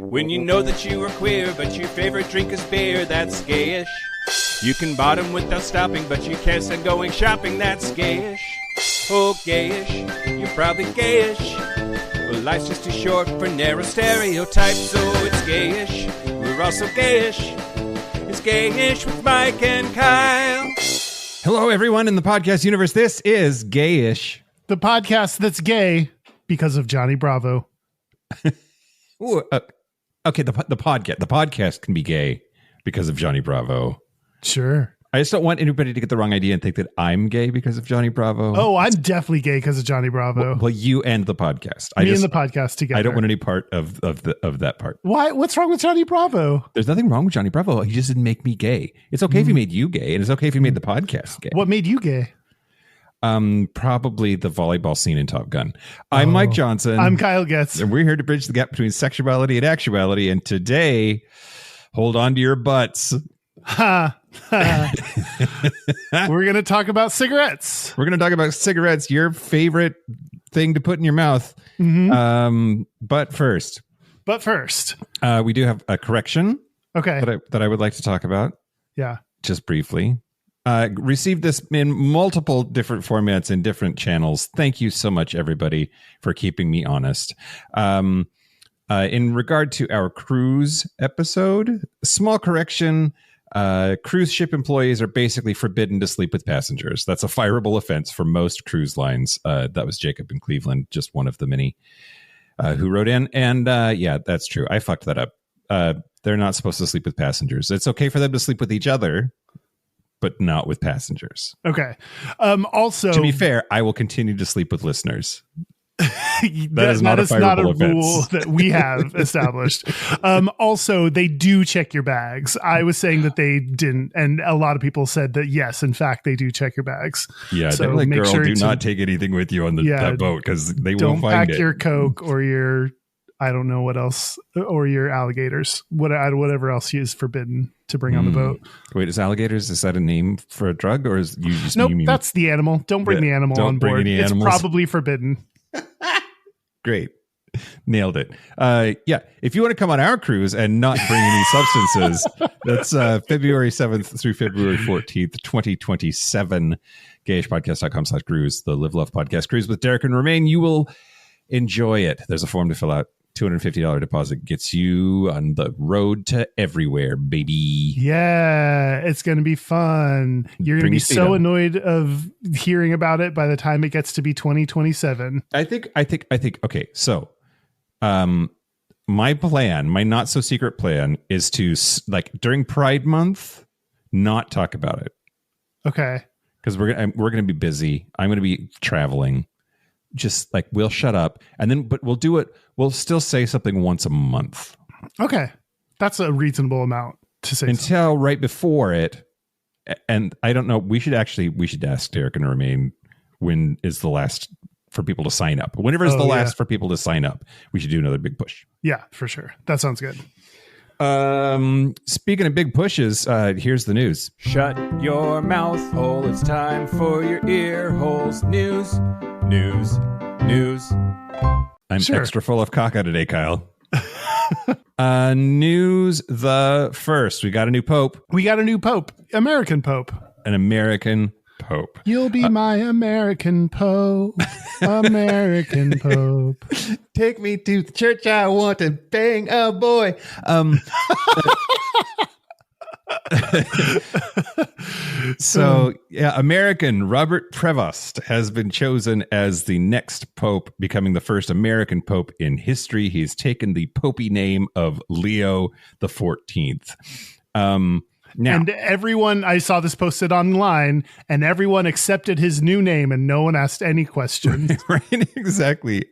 When you know that you are queer, but your favorite drink is beer, that's gayish. You can bottom without stopping, but you can't stand going shopping, that's gayish. Oh, gayish, you're probably gayish. Well, life's just too short for narrow stereotypes, so it's gayish. We're also gayish. It's Gayish with Mike and Kyle. Hello, everyone in the podcast universe. This is Gayish, the podcast that's gay because of Johnny Bravo. Ooh, okay, the podcast can be gay because of Johnny Bravo. Sure. I just don't want anybody to get the wrong idea and think that I'm gay because of Johnny Bravo. Oh, I'm definitely gay because of Johnny Bravo. Well, you and the podcast. Me and the podcast together. I don't want any part of that part. Why? What's wrong with Johnny Bravo? There's nothing wrong with Johnny Bravo. He just didn't make me gay. It's okay if he made you gay, and it's okay if he made the podcast gay. What made you gay? Probably the volleyball scene in Top Gun. I'm Mike Johnson. I'm Kyle Getz. And we're here to bridge the gap between sexuality and actuality. And today, hold on to your butts. We're going to talk about cigarettes. We're going to talk about cigarettes, your favorite thing to put in your mouth. Mm-hmm. But first, we do have a correction. Okay. That I would like to talk about. Yeah. Just briefly. Received this in multiple different formats and different channels. Thank you so much, everybody, for keeping me honest. In regard to our cruise episode, small correction. Cruise ship employees are basically forbidden to sleep with passengers. That's a fireable offense for most cruise lines. That was Jacob in Cleveland, just one of the many who wrote in. And yeah, that's true. I fucked that up. They're not supposed to sleep with passengers. It's okay for them to sleep with each other, but not with passengers. Okay. Also, to be fair, I will continue to sleep with listeners. that is not a rule that we have established. Also, they do check your bags. I was saying that they didn't, and a lot of people said that yes, in fact, they do check your bags. Yeah, so like, girl, do not take anything with you on that boat because they won't find it. Don't pack your Coke or your, I don't know what else, or your alligators. Whatever else is forbidden to bring on the boat. Wait, is that a name for a drug, or is you just? Nope, that's the animal. Don't bring the animal on board. It's probably forbidden. Great. Nailed it. Yeah. If you want to come on our cruise and not bring any substances, that's February 7th through February 14th, 2027. Gayishpodcast.com/cruise, the Live Love Podcast Cruise with Derek and Romaine. You will enjoy it. There's a form to fill out. $250 deposit gets you on the road to everywhere, baby. Yeah, it's going to be fun. You're going to be so annoyed of hearing about it by the time it gets to be 2027. I think. Okay, so my not so secret plan is to, like, during Pride Month, not talk about it. Okay, because we're gonna be busy. I'm going to be traveling. Just like, we'll shut up, and then, but we'll do it. We'll still say something once a month. Okay. That's a reasonable amount to say. Until right before it. And I don't know. We should ask Derek and Romaine when is the last for people to sign up. Whenever is the last for people to sign up, we should do another big push. Yeah, for sure. That sounds good. Speaking of big pushes, here's the news. Shut your mouth hole. It's time for your ear holes. News. I'm extra full of caca today, Kyle. News the first. We got a new pope. American pope. An American pope. You'll be my American pope. American pope. Take me to the church. I want to bang a boy. So, yeah, American Robert Prevost has been chosen as the next pope, becoming the first American pope in history. He's taken the popey name of Leo the 14th. Now, and everyone, I saw this posted online, and everyone accepted his new name, and no one asked any questions. Right? Exactly.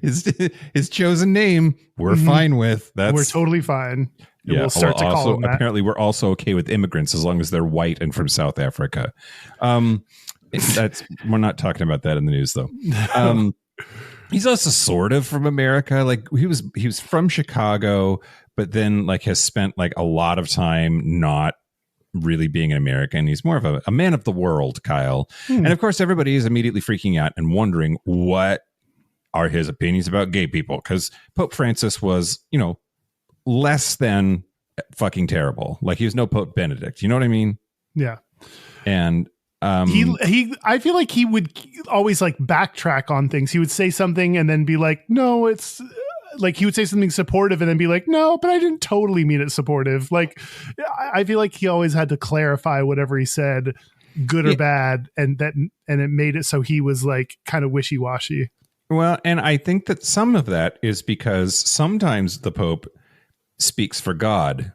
His chosen name, we're fine with. We're totally fine. Yeah, we'll start to call him that. Apparently, we're also okay with immigrants as long as they're white and from South Africa. We're not talking about that in the news, though. He's also sort of from America. Like, he was from Chicago, but then like has spent like a lot of time not really being an American. He's more of a man of the world, Kyle. And of course, everybody is immediately freaking out and wondering what are his opinions about gay people, because Pope Francis was, less than fucking terrible. Like, he was no Pope Benedict. You know what I mean? Yeah. And I feel like he would always like backtrack on things. He would say something and then be like, no, it's like, he would say something supportive and then be like, no, but I didn't totally mean it supportive. Like, I feel like he always had to clarify whatever he said, good or bad. And it made it so he was like kind of wishy-washy. Well, and I think that some of that is because sometimes the Pope speaks for God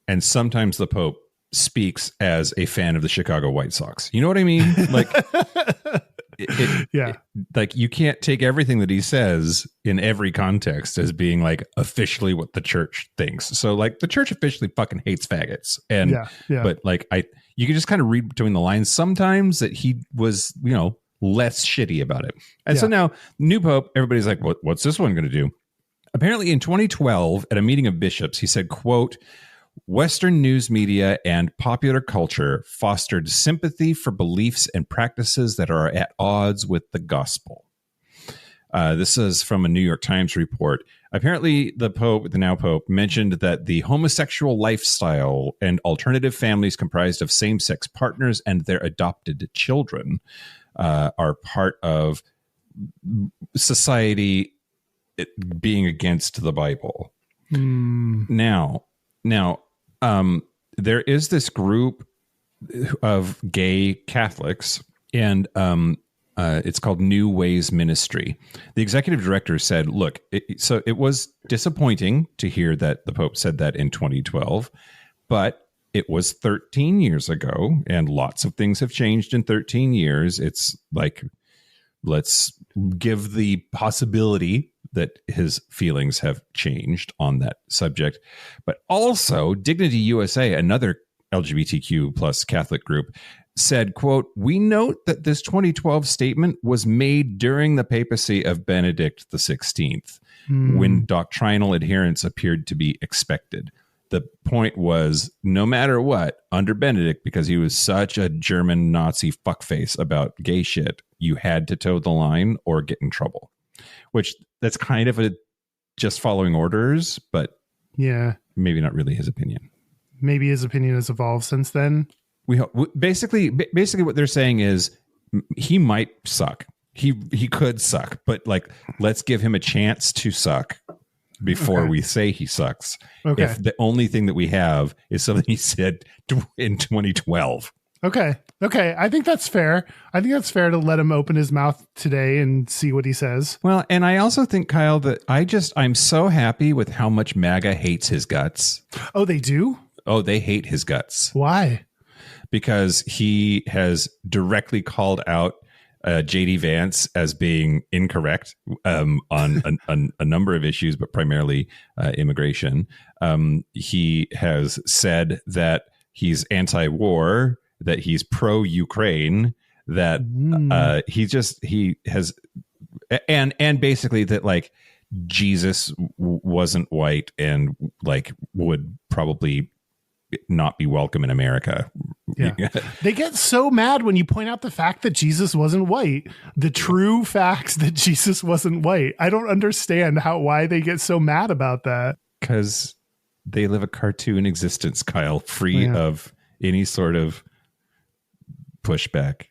and sometimes the Pope speaks as a fan of the Chicago White Sox. You know what I mean? Like, like, you can't take everything that he says in every context as being like officially what the church thinks. So like, the church officially fucking hates faggots. And but like, you can just kind of read between the lines sometimes that he was, less shitty about it. And so now, new Pope, everybody's like, what's this one going to do? Apparently in 2012 at a meeting of bishops, he said, quote, Western news media and popular culture fostered sympathy for beliefs and practices that are at odds with the gospel. This is from a New York Times report. Apparently, the Pope, the now Pope, mentioned that the homosexual lifestyle and alternative families comprised of same-sex partners and their adopted children are part of society being against the Bible. Now, there is this group of gay Catholics, and it's called New Ways Ministry. The executive director said, look, it was disappointing to hear that the Pope said that in 2012, but it was 13 years ago, and lots of things have changed in 13 years. It's like, let's give the possibility that his feelings have changed on that subject. But also, Dignity USA, another LGBTQ plus Catholic group, said, quote, we note that this 2012 statement was made during the papacy of Benedict XVI, when doctrinal adherence appeared to be expected. The point was, no matter what, under Benedict, because he was such a German Nazi fuckface about gay shit, you had to toe the line or get in trouble. Which, that's kind of a just following orders, but maybe not really his opinion. Maybe his opinion has evolved since then. We basically what they're saying is he might suck. He could suck, but like, let's give him a chance to suck before we say he sucks. Okay. If the only thing that we have is something he said in 2012. Okay. I think that's fair. I think that's fair to let him open his mouth today and see what he says. Well, and I also think, Kyle, that I'm so happy with how much MAGA hates his guts. Oh, they do? Oh, they hate his guts. Why? Because he has directly called out J.D. Vance as being incorrect on a number of issues, but primarily immigration. He has said that he's anti-war, that he's pro-Ukraine, that he has, and basically that like Jesus wasn't white and like would probably not be welcome in America. Yeah. They get so mad when you point out the fact that Jesus wasn't white, the true facts that Jesus wasn't white. I don't understand why they get so mad about that. Because they live a cartoon existence, Kyle, free of any sort of pushback.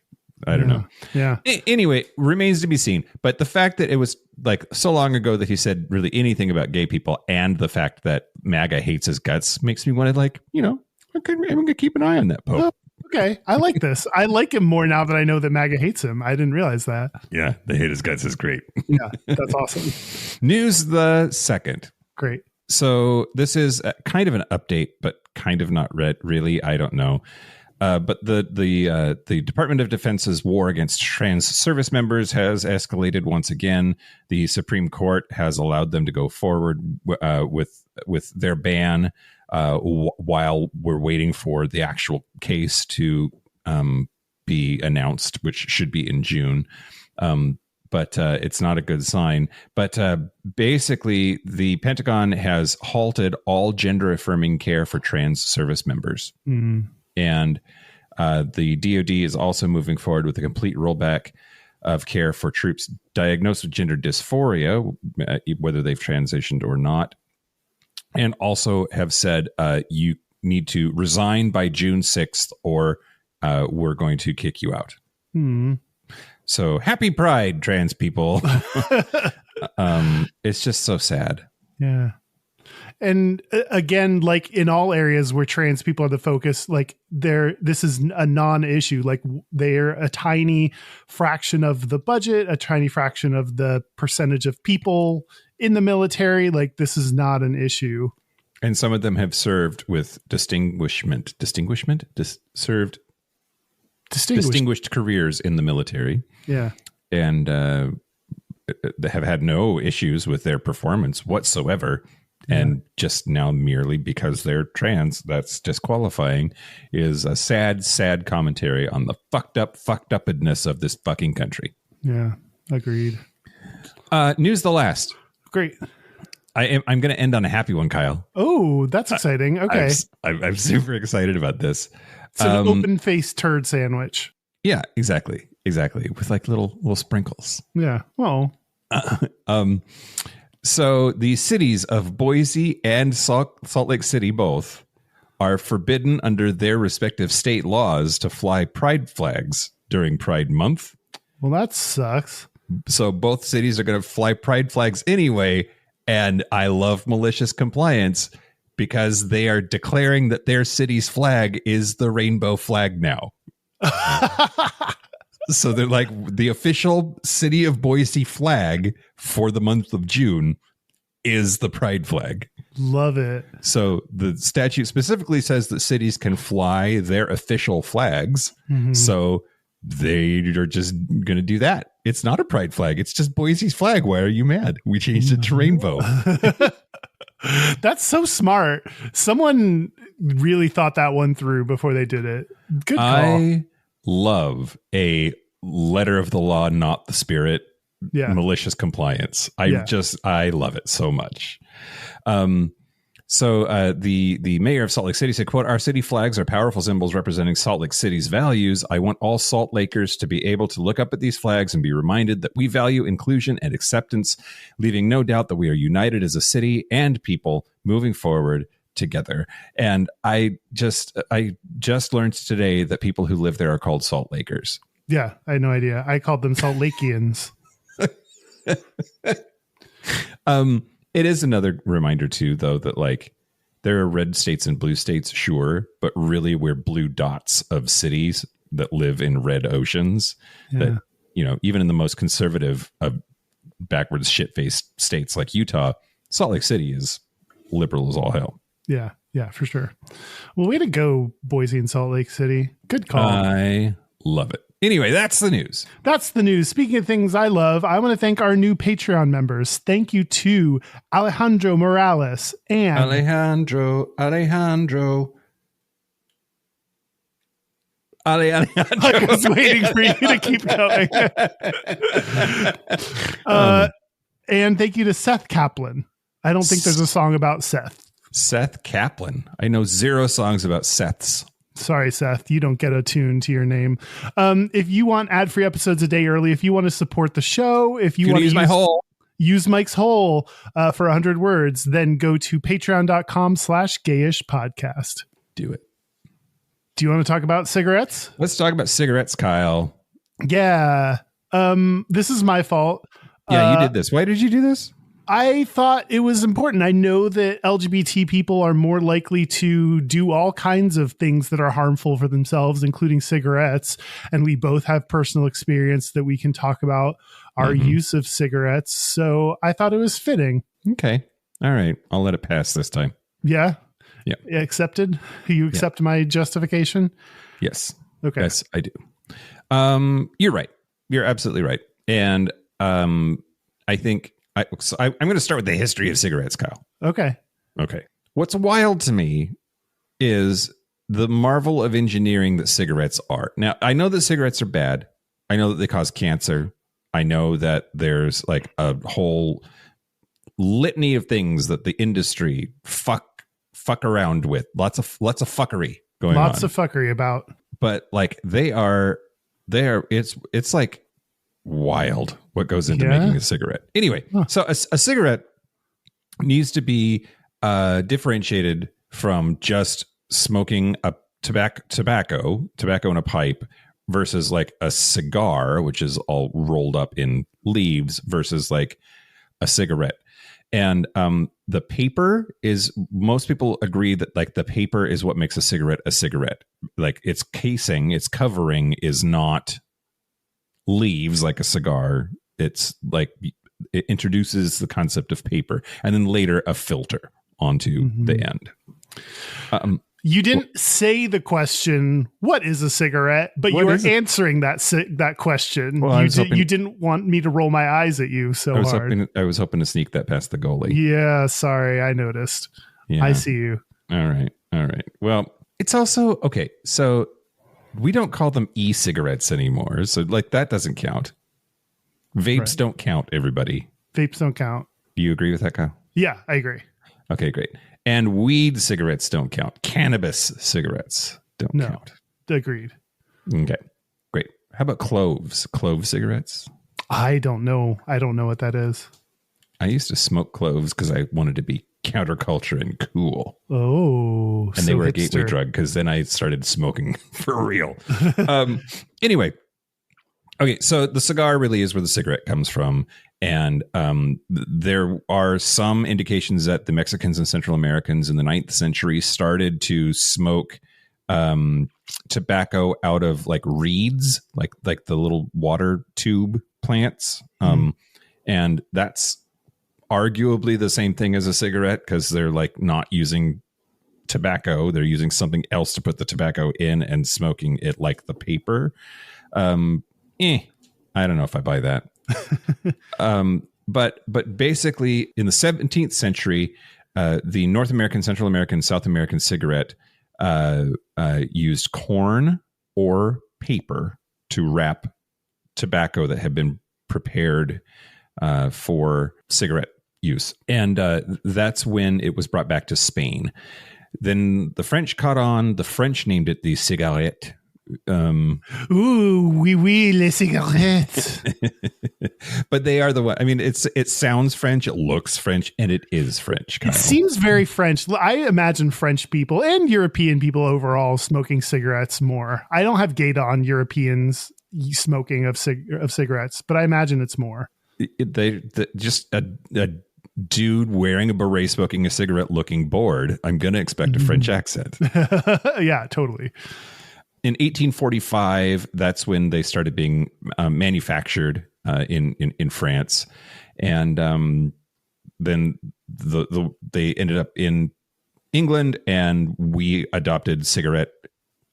I don't know. Yeah. Anyway, remains to be seen. But the fact that it was like so long ago that he said really anything about gay people, and the fact that MAGA hates his guts makes me want to I'm going to keep an eye on that Pope. Okay. I like this. I like him more now that I know that MAGA hates him. I didn't realize that. Yeah. They hate his guts is great. Yeah. That's awesome. News the second. Great. So this is kind of an update, but kind of not really. I don't know. But the Department of Defense's war against trans service members has escalated once again. The Supreme Court has allowed them to go forward with their ban while we're waiting for the actual case to be announced, which should be in June. But it's not a good sign. But basically, the Pentagon has halted all gender-affirming care for trans service members. Mm-hmm. And the DoD is also moving forward with a complete rollback of care for troops diagnosed with gender dysphoria, whether they've transitioned or not, and also have said you need to resign by June 6th or we're going to kick you out. So happy Pride, trans people. It's just so sad. Yeah. And again, like in all areas where trans people are the focus, like this is a non-issue. Like they're a tiny fraction of the budget, a tiny fraction of the percentage of people in the military. Like this is not an issue. And some of them have served with distinguished careers in the military. Yeah. And they have had no issues with their performance whatsoever. And just now, merely because they're trans, that's disqualifying, is a sad, sad commentary on the fucked upness of this fucking country. Yeah, agreed. News the last. Great. I'm going to end on a happy one, Kyle. Oh, that's exciting. Okay. I'm super excited about this. It's an open-faced turd sandwich. Yeah, exactly. With like little sprinkles. Yeah. Well. So the cities of Boise and Salt Lake City both are forbidden under their respective state laws to fly pride flags during Pride Month. Well, that sucks. So both cities are going to fly pride flags anyway. And I love malicious compliance because they are declaring that their city's flag is the rainbow flag now. So they're like, the official city of Boise flag for the month of June is the pride flag. Love it. So the statute specifically says that cities can fly their official flags. Mm-hmm. So they are just going to do that. It's not a pride flag. It's just Boise's flag. Why are you mad? We changed it to rainbow. That's so smart. Someone really thought that one through before they did it. Good call. I love a letter of the law, not the spirit, malicious compliance. I love it so much. So the mayor of Salt Lake City said, quote, "Our city flags are powerful symbols representing Salt Lake City's values. I want all Salt Lakers to be able to look up at these flags and be reminded that we value inclusion and acceptance, leaving no doubt that we are united as a city and people moving forward together." And I just learned today that people who live there are called Salt Lakers. Yeah, I had no idea. I called them Salt Lakeans. It is another reminder too, though, that like there are red states and blue states, sure, but really we're blue dots of cities that live in red oceans. Yeah. That, you know, even in the most conservative, backwards shit-faced states like Utah, Salt Lake City is liberal as all hell. Yeah, for sure. Well, way to go, Boise and Salt Lake City. Good call. I love it. Anyway, that's the news. That's the news. Speaking of things I love, I want to thank our new Patreon members. Thank you to Alejandro Morales and Alejandro. I was waiting for you to keep going. And thank you to Seth Kaplan. I don't think there's a song about Seth. Seth Kaplan. I know 0 songs about Seths. Sorry, Seth, you don't get a tune to your name. If you want ad-free episodes a day early, if you want to support the show, if you want to use Mike's hole for 100 words, then go to patreon.com/gayish podcast. Do it. Do you want to talk about cigarettes? Let's talk about cigarettes, Kyle. Yeah. This is my fault. Yeah, you did this. Why did you do this? I thought it was important. I know that LGBT people are more likely to do all kinds of things that are harmful for themselves, including cigarettes. And we both have personal experience that we can talk about our use of cigarettes. So I thought it was fitting. Okay. All right. I'll let it pass this time. Yeah. Yeah. Accepted? You accept my justification? Yes. Okay. Yes, I do. You're right. You're absolutely right. And I think I'm going to start with the history of cigarettes, Kyle. Okay. What's wild to me is the marvel of engineering that cigarettes are. Now, I know that cigarettes are bad. I know that they cause cancer. I know that there's like a whole litany of things that the industry fuck around with. Lots of fuckery going on. Lots of fuckery about. But like it's like wild what goes into making a cigarette. Anyway, so a cigarette needs to be differentiated from just smoking a tobacco in a pipe versus like a cigar, which is all rolled up in leaves, versus like a cigarette. And the paper is, most people agree that like the paper is what makes a cigarette. Like its casing, its covering is not leaves like a cigar. It's like it introduces the concept of paper and then later a filter onto the end. You didn't say the question, what is a cigarette? But you were answering that question. Well, you didn't want me to roll my eyes at you hard. I was hoping to sneak that past the goalie. Yeah, sorry. I noticed. Yeah. I see you. All right. Well, it's also, okay, so we don't call them e-cigarettes anymore. So like that doesn't count. Vapes don't count, everybody. Vapes don't count. Do you agree with that, Kyle? Yeah, I agree. Okay, great. And weed cigarettes don't count. Cannabis cigarettes don't count. Agreed. Okay, great. How about cloves? Clove cigarettes? I don't know. I don't know what that is. I used to smoke cloves because I wanted to be counterculture and cool. Oh, and they were a gateway drug because then I started smoking for real. Anyway. Okay, so the cigar really is where the cigarette comes from. And there are some indications that the Mexicans and Central Americans in the 9th century started to smoke tobacco out of like reeds, like the little water tube plants. And that's arguably the same thing as a cigarette because they're like not using tobacco. They're using something else to put the tobacco in and smoking it like the paper. I don't know if I buy that. But basically in the 17th century, the North American, Central American, South American cigarette used corn or paper to wrap tobacco that had been prepared for cigarette use. And that's when it was brought back to Spain. Then the French caught on. The French named it the cigarette. Oui, les cigarettes. But they are the one. I mean, it sounds French, it looks French, and it is French. Kyle. It seems very French. I imagine French people and European people overall smoking cigarettes more. I don't have gayta on Europeans smoking of cigarettes, but I imagine it's more. Just a dude wearing a beret smoking a cigarette looking bored. I'm going to expect a French accent. Yeah, totally. In 1845, that's when they started being manufactured in France, and then they ended up in England, and we adopted cigarette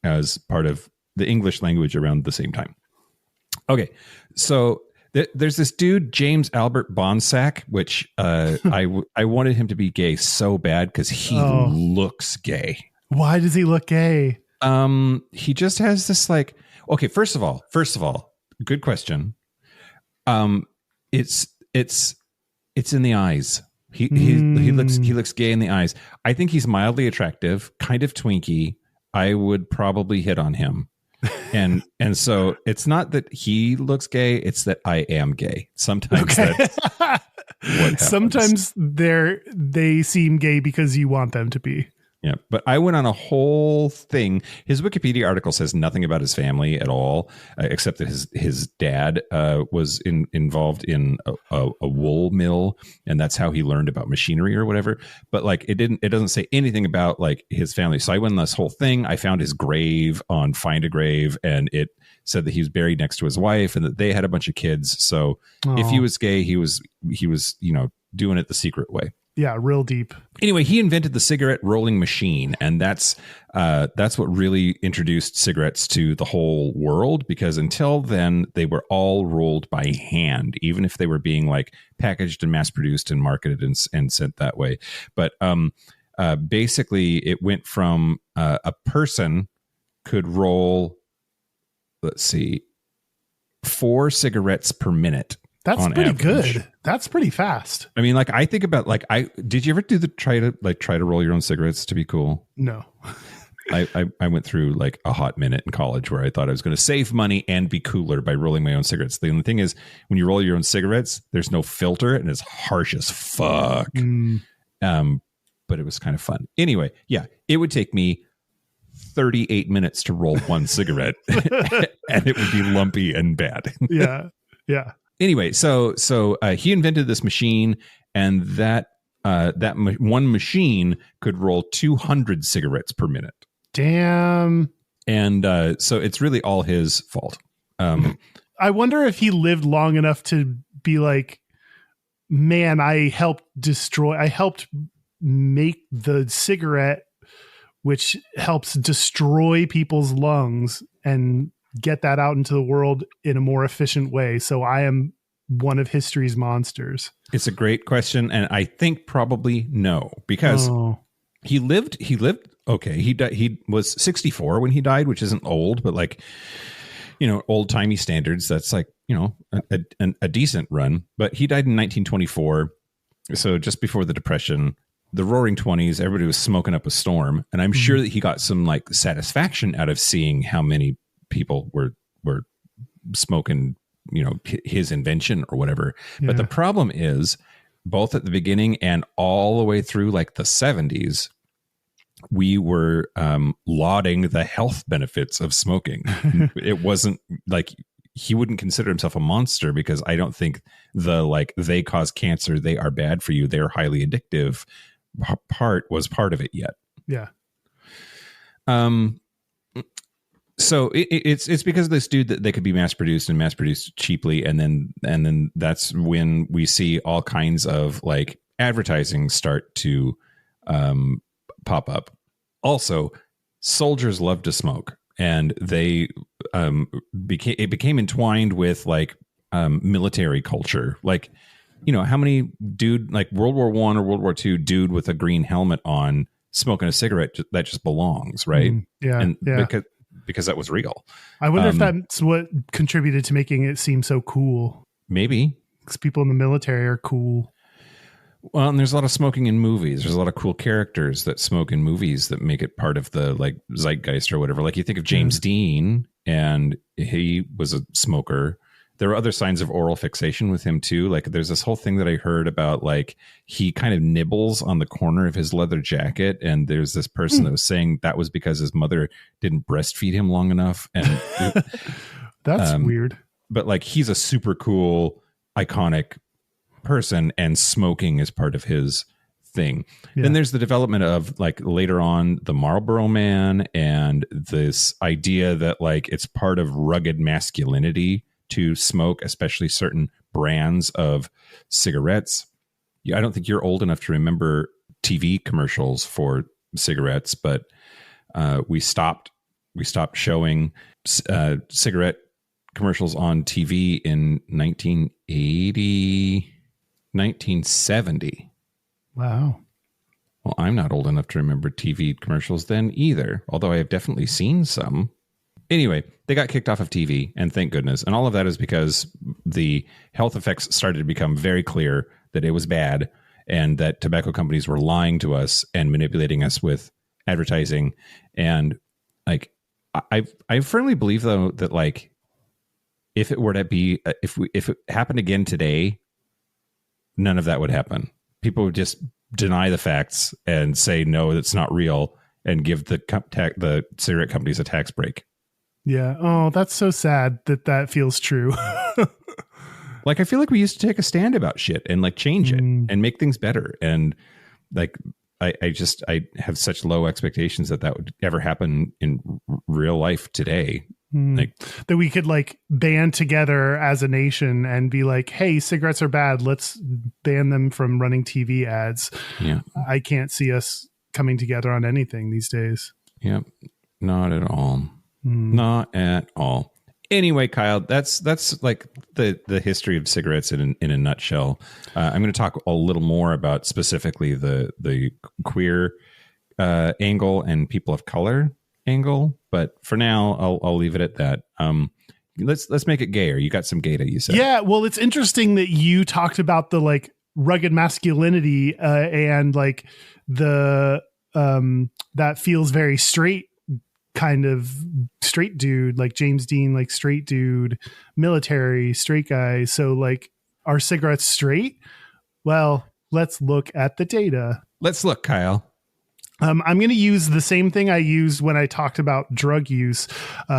as part of the English language around the same time. Okay, so there's this dude James Albert Bonsack, which I wanted him to be gay so bad because he looks gay. Why does he look gay? He just has this like, okay, first of all, good question. It's in the eyes. He looks gay in the eyes. I think he's mildly attractive, kind of twinky. I would probably hit on him. And so it's not that he looks gay, it's that I am gay. Sometimes that's what happens. Sometimes they seem gay because you want them to be. Yeah, but I went on a whole thing. His Wikipedia article says nothing about his family at all, except that his dad was involved in a wool mill, and that's how he learned about machinery or whatever. But like it doesn't say anything about like his family. So I went on this whole thing. I found his grave on Find a Grave, and it said that he was buried next to his wife, and that they had a bunch of kids. So if he was gay, he was doing it the secret way. Yeah, real deep. Anyway, he invented the cigarette rolling machine, and that's what really introduced cigarettes to the whole world, because until then they were all rolled by hand, even if they were being like packaged and mass produced and marketed and sent that way. But basically it went from a person could roll, 4 cigarettes per minute. That's pretty average. Good. That's pretty fast. I mean, like I think about did you ever do try to roll your own cigarettes to be cool? No. I went through like a hot minute in college where I thought I was going to save money and be cooler by rolling my own cigarettes. The only thing is, when you roll your own cigarettes, there's no filter and it's harsh as fuck. But it was kind of fun. Anyway, yeah, it would take me 38 minutes to roll one cigarette and it would be lumpy and bad. Yeah. Anyway, so he invented this machine, and that one machine could roll 200 cigarettes per minute. Damn. And so it's really all his fault. I wonder if he lived long enough to be like, man, I helped make the cigarette, which helps destroy people's lungs and get that out into the world in a more efficient way. So I am one of history's monsters. It's a great question. And I think probably no, because he lived. Okay. He was 64 when he died, which isn't old, but like, old timey standards. That's like, a decent run, but he died in 1924. So just before the Depression, the Roaring 20s, everybody was smoking up a storm. And I'm sure that he got some like satisfaction out of seeing how many people were smoking, his invention or whatever. Yeah. But the problem is, both at the beginning and all the way through like the 70s, we were lauding the health benefits of smoking. It wasn't like he wouldn't consider himself a monster, because I don't think they cause cancer, they are bad for you, they're highly addictive part was part of it yet. Yeah. So it's because of this dude that they could be mass produced cheaply, and then that's when we see all kinds of like advertising start to pop up. Also, soldiers love to smoke, and they became entwined with like military culture. Like, how many dude like World War I or World War II dude with a green helmet on smoking a cigarette that just belongs, right? Because that was real. I wonder if that's what contributed to making it seem so cool. Maybe. Because people in the military are cool. Well, and there's a lot of smoking in movies. There's a lot of cool characters that smoke in movies that make it part of the like zeitgeist or whatever. Like you think of James Dean, and he was a smoker. There were other signs of oral fixation with him too. Like there's this whole thing that I heard about, like he kind of nibbles on the corner of his leather jacket. And there's this person that was saying that was because his mother didn't breastfeed him long enough. And that's weird. But like, he's a super cool, iconic person, and smoking is part of his thing. Yeah. Then there's the development of like later on the Marlboro Man, and this idea that like it's part of rugged masculinity to smoke, especially certain brands of cigarettes. I don't think you're old enough to remember TV commercials for cigarettes, but we stopped showing cigarette commercials on TV in 1970. Wow. Well, I'm not old enough to remember TV commercials then either, although I have definitely seen some. Anyway, they got kicked off of TV, and thank goodness. And all of that is because the health effects started to become very clear that it was bad, and that tobacco companies were lying to us and manipulating us with advertising. And like, I firmly believe though that like, if it were to be, if it happened again today, none of that would happen. People would just deny the facts and say, no, it's not real, and give the cigarette companies a tax break. Yeah. Oh, that's so sad that feels true. Like, I feel like we used to take a stand about shit and like change it and make things better. And like, I have such low expectations that would ever happen in real life today. Like that we could like band together as a nation and be like, hey, cigarettes are bad. Let's ban them from running TV ads. Yeah. I can't see us coming together on anything these days. Yep. Not at all. Not at all. Anyway, Kyle, that's like the history of cigarettes in a nutshell. I'm going to talk a little more about specifically the queer angle and people of color angle, but for now, I'll leave it at that. Let's make it gayer. You got some gayta, you said. Yeah, well, it's interesting that you talked about the like rugged masculinity and like the that feels very straight kind of straight dude, like James Dean, like straight dude, military, straight guy. So like, are cigarettes straight? Well, let's look at the data. Let's look, Kyle. I'm going to use the same thing I used when I talked about drug use.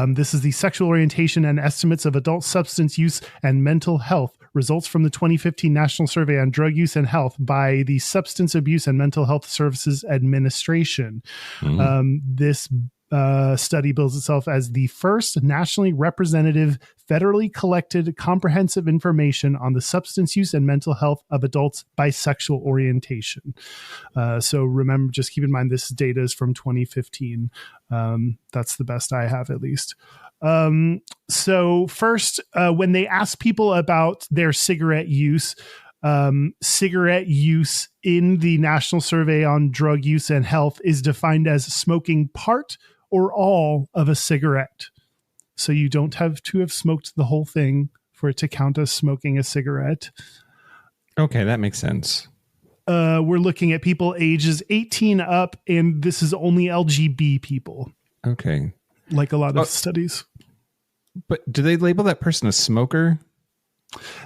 This is the Sexual Orientation and Estimates of Adult Substance Use and Mental Health. Results from the 2015 National Survey on Drug Use and Health by the Substance Abuse and Mental Health Services Administration. This study bills itself as the first nationally representative, federally collected comprehensive information on the substance use and mental health of adults by sexual orientation. So remember, just keep in mind, this data is from 2015. That's the best I have, at least. So first, when they ask people about their cigarette use in the National Survey on Drug Use and Health is defined as smoking part or all of a cigarette. So you don't have to have smoked the whole thing for it to count as smoking a cigarette. Okay, that makes sense. We're looking at people ages 18 up, and this is only LGBT people. Okay. Like a lot of studies. But do they label that person a smoker?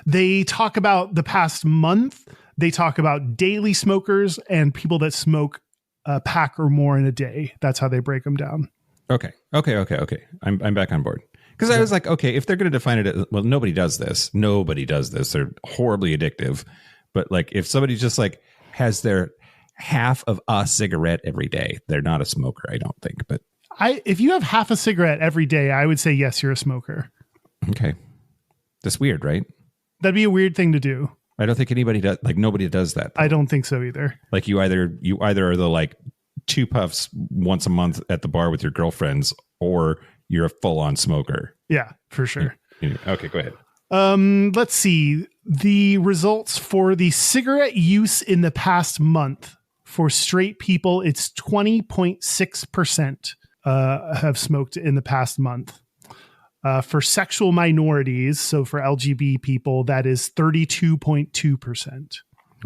They talk about the past month. They talk about daily smokers and people that smoke a pack or more in a day. That's how they break them down. Okay. I'm back on board. Because I was like, okay, if they're going to define it, well, nobody does this. They're horribly addictive. But like, if somebody just like has their half of a cigarette every day, they're not a smoker, I don't think. But if you have half a cigarette every day, I would say, yes, you're a smoker. Okay. That's weird, right? That'd be a weird thing to do. I don't think anybody does. Like, nobody does that, though. I don't think so either. Like, you either are the like 2 puffs once a month at the bar with your girlfriends, or you're a full-on smoker. Yeah, for sure. Okay, go ahead. Let's see. The results for the cigarette use in the past month for straight people, it's 20.6% have smoked in the past month. For sexual minorities, so for LGBT people, that is 32.2%.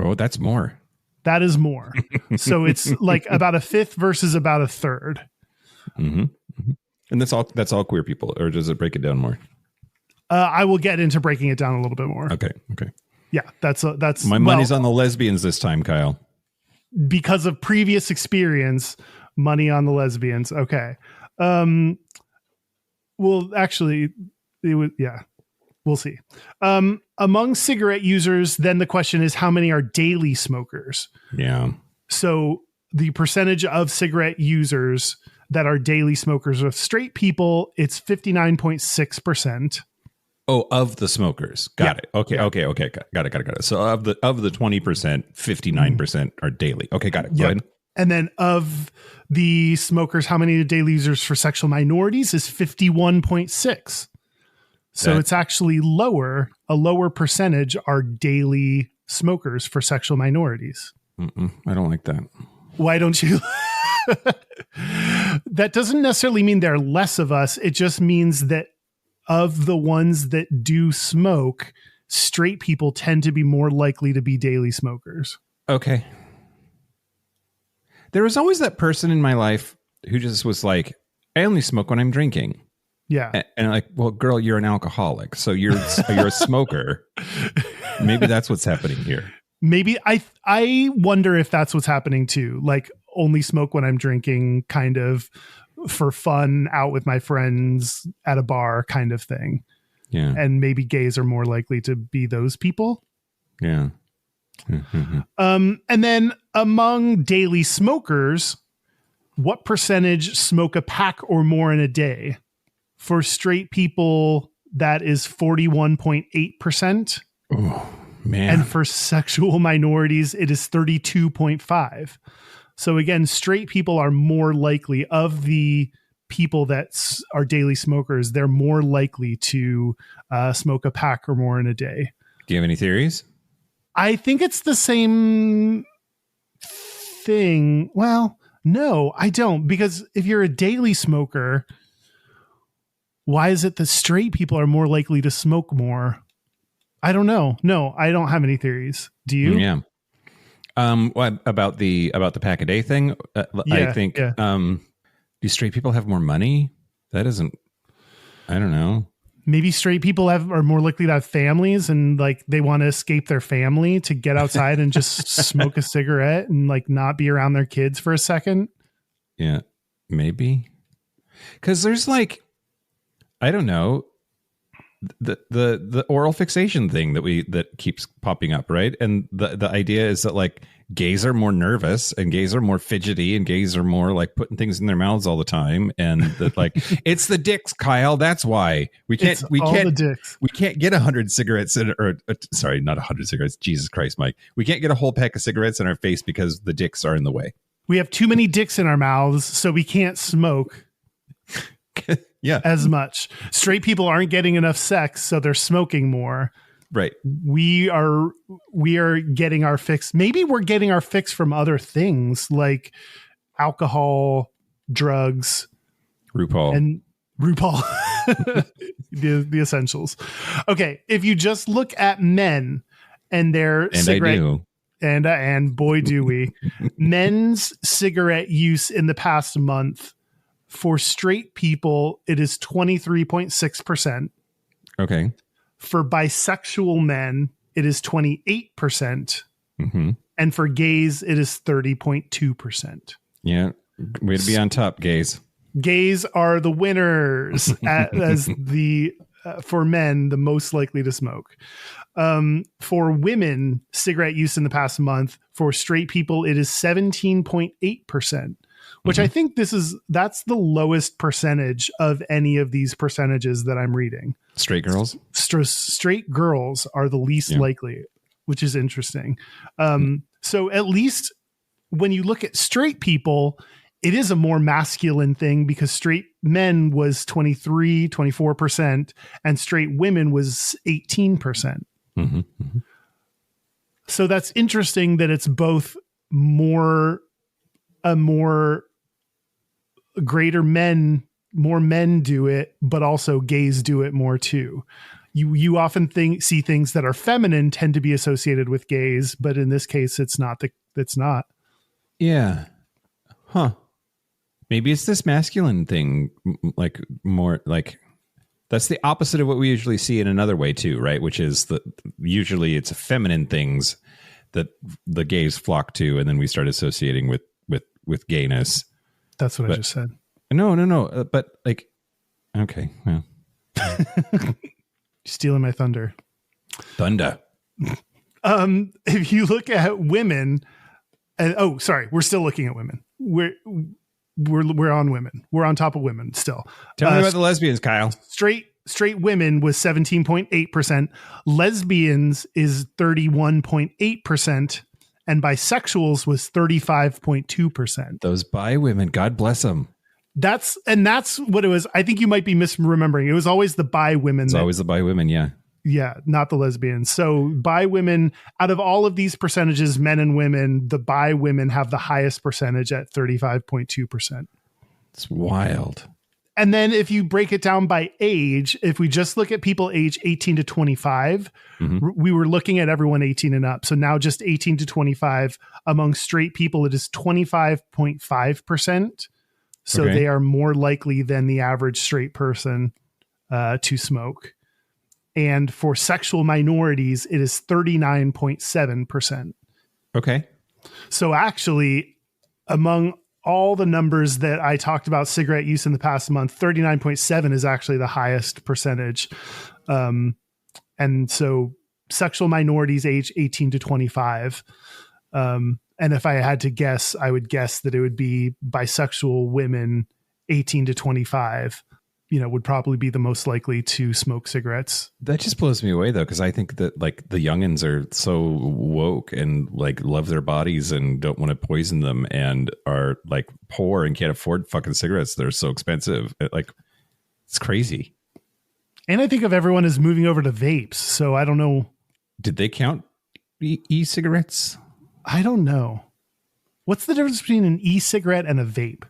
Oh, that's more. That is more. So it's like about a fifth versus about a third. Mm-hmm. Mm-hmm. And that's all queer people, or does it break it down more? I will get into breaking it down a little bit more. Okay. Yeah, that's my money's on the lesbians this time, Kyle. Because of previous experience, money on the lesbians. Okay. Well, actually, we'll see. Among cigarette users, then the question is, how many are daily smokers? Yeah. So the percentage of cigarette users that are daily smokers of straight people, it's 59.6%. Oh, of the smokers. Got it. Okay. Got it. So of the 20%, 59% are daily. Okay, got it. Go ahead. And then of the smokers, how many daily users for sexual minorities is 51.6. So it's actually lower. A lower percentage are daily smokers for sexual minorities. I don't like that. Why don't you? That doesn't necessarily mean there are less of us. It just means that of the ones that do smoke, straight people tend to be more likely to be daily smokers. Okay. There was always that person in my life who just was like, I only smoke when I'm drinking. Yeah. And I'm like, well, girl, you're an alcoholic. So you're a smoker. Maybe that's what's happening here. Maybe I wonder if that's what's happening too. Like, only smoke when I'm drinking, kind of for fun, out with my friends at a bar kind of thing. Yeah. And maybe gays are more likely to be those people. Yeah. And then among daily smokers, what percentage smoke a pack or more in a day? For straight people, that is 41.8%. Oh, man. And for sexual minorities, it is 32.5%. So again, straight people are more likely, of the people that are daily smokers, they're more likely to smoke a pack or more in a day. Do you have any theories? I think it's the same thing. Well, no, I don't. Because if you're a daily smoker, why is it that straight people are more likely to smoke more? I don't know. No, I don't have any theories. Do you? Yeah. What about the pack a day thing? I think Do straight people have more money? That isn't, I don't know. Maybe straight people are more likely to have families and like they want to escape their family to get outside and just smoke a cigarette and like not be around their kids for a second. Yeah, maybe. Because there's like, I don't know, the oral fixation thing that keeps popping up, right? And the idea is that like gays are more nervous and gays are more fidgety and gays are more like putting things in their mouths all the time, and that like it's the dicks, Kyle. That's why we can't get 100 cigarettes sorry, not 100 cigarettes. Jesus Christ, Mike. We can't get a whole pack of cigarettes in our face because the dicks are in the way. We have too many dicks in our mouths, so we can't smoke. Yeah, as much. Straight people aren't getting enough sex, so they're smoking more. Right. We are getting our fix. Maybe we're getting our fix from other things like alcohol, drugs, RuPaul, the essentials. Okay, if you just look at men and their cigarette, and boy do we, men's cigarette use in the past month. For straight people, it is 23.6%. Okay. For bisexual men, it is 28%. Mm-hmm. And for gays, it is 30.2%. Yeah. Way to be on top, gays. Gays are the winners as the for men, the most likely to smoke. For women, cigarette use in the past month, for straight people, it is 17.8%. Which I think that's the lowest percentage of any of these percentages that I'm reading. Straight girls? Straight girls are the least likely, which is interesting. So at least when you look at straight people, it is a more masculine thing because straight men was 24%, and straight women was 18%. Mm-hmm. Mm-hmm. So that's interesting that it's both more greater more men do it, but also gays do it more too. You often see things that are feminine tend to be associated with gays, but in this case, it's not. Yeah. Huh. Maybe it's this masculine thing, like more like that's the opposite of what we usually see in another way too, right? Which is that usually it's feminine things that the gays flock to, and then we start associating with gayness. That's what I just said. No. But like, okay. Well. Stealing my thunder. If you look at women, we're still looking at women. We're on women. We're on top of women still. Tell me about the lesbians, Kyle. Straight women was 17.8%. Lesbians is 31.8%. And bisexuals was 35.2%. Those bi women, God bless them. That's what it was. I think you might be misremembering. It was always the bi women. It's always the bi women, yeah. Yeah, not the lesbians. So bi women, out of all of these percentages, men and women, the bi women have the highest percentage at 35.2%. It's wild. And then if you break it down by age, if we just look at people age 18 to 25, we were looking at everyone 18 and up. So now just 18 to 25 among straight people, it is 25.5%. So they are more likely than the average straight person to smoke. And for sexual minorities, it is 39.7%. Okay. So actually, among all the numbers that I talked about cigarette use in the past month, 39.7 is actually the highest percentage. And so sexual minorities age 18 to 25. And if I had to guess, I would guess that it would be bisexual women 18 to 25, would probably be the most likely to smoke cigarettes. That just blows me away though, because I think that like the youngins are so woke and like love their bodies and don't want to poison them and are like poor and can't afford fucking cigarettes. They're so expensive. It's crazy. And I think of everyone as moving over to vapes. So I don't know. Did they count e-cigarettes? I don't know. What's the difference between an e-cigarette and a vape?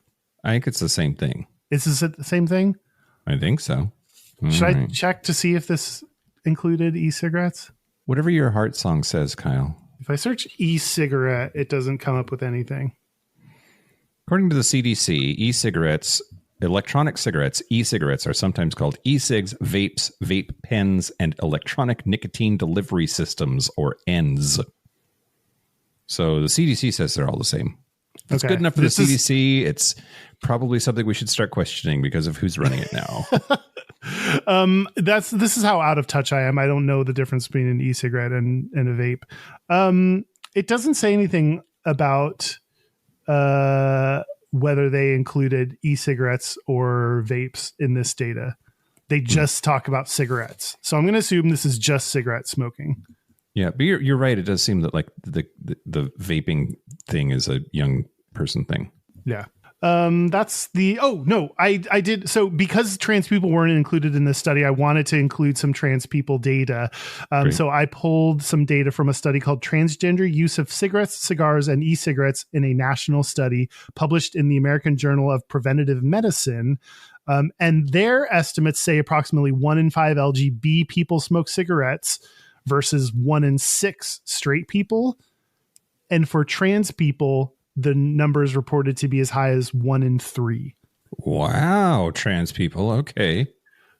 I think it's the same thing. Is this the same thing? I think so. Should I check to see if this included e-cigarettes? Whatever your heart song says, Kyle. If I search e-cigarette, it doesn't come up with anything. According to the CDC, e-cigarettes, electronic cigarettes, e-cigarettes are sometimes called e-cigs, vapes, vape pens, and electronic nicotine delivery systems, or ENDS. So the CDC says they're all the same. It's good enough for the CDC. It's probably something we should start questioning because of who's running it now. This is how out of touch I am. I don't know the difference between an e-cigarette and a vape. It doesn't say anything about whether they included e-cigarettes or vapes in this data. They just talk about cigarettes. So I'm going to assume this is just cigarette smoking. Yeah, but you're right. It does seem that like the vaping thing is a young person thing. Yeah. That's the, I did. So because trans people weren't included in this study, I wanted to include some trans people data. So I pulled some data from a study called Transgender Use of Cigarettes, Cigars, and E-Cigarettes in a National Study published in the American Journal of Preventive Medicine. And their estimates say approximately 1 in 5 LGBT people smoke cigarettes versus 1 in 6 straight people. And for trans people, the number is reported to be as high as 1 in 3. Wow, trans people. Okay.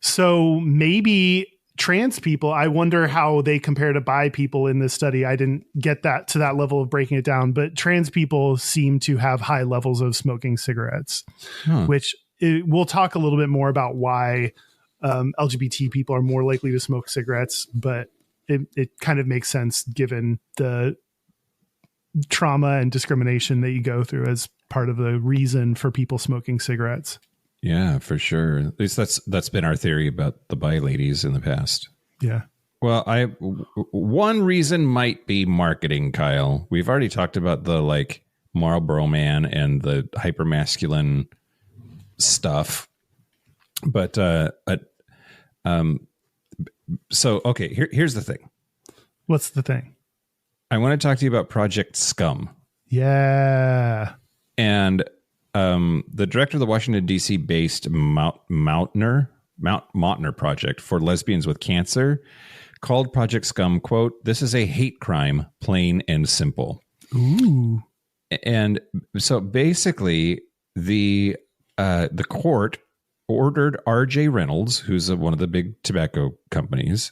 So maybe trans people, I wonder how they compare to bi people in this study. I didn't get that to that level of breaking it down, but trans people seem to have high levels of smoking cigarettes, which we'll talk a little bit more about why LGBT people are more likely to smoke cigarettes, but it kind of makes sense given the trauma and discrimination that you go through as part of the reason for people smoking cigarettes. Yeah, for sure. At least that's been our theory about the bi ladies in the past. Yeah. Well, one reason might be marketing, Kyle. We've already talked about the like Marlboro Man and the hypermasculine stuff, but so okay, here's the thing. What's the thing? I want to talk to you about Project SCUM. Yeah. And the director of the Washington, D.C. based Mount Mautner Project for Lesbians with Cancer called Project SCUM, quote, "This is a hate crime, plain and simple." Ooh. And so basically the court ordered R.J. Reynolds, who's one of the big tobacco companies,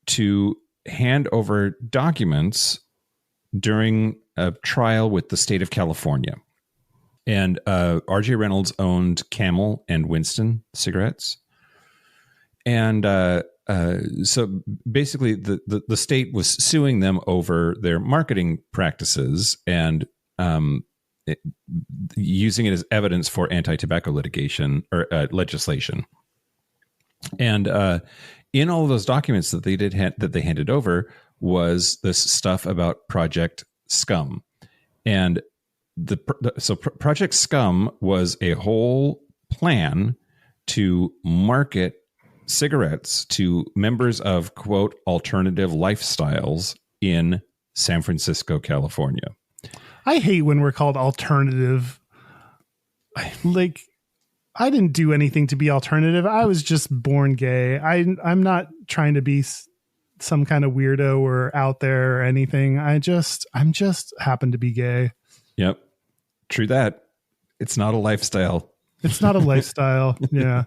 to hand over documents during a trial with the state of California. And R.J. Reynolds owned Camel and Winston cigarettes. And so basically the state was suing them over their marketing practices and using it as evidence for anti-tobacco litigation or legislation. And in all of those documents that they handed over was this stuff about Project SCUM. And Project SCUM was a whole plan to market cigarettes to members of, quote, alternative lifestyles in San Francisco, California. I hate when we're called alternative. Like, I didn't do anything to be alternative. I was just born gay. I'm not trying to be some kind of weirdo or out there or anything. I'm just happen to be gay. Yep. True that. It's not a lifestyle. It's not a lifestyle. Yeah.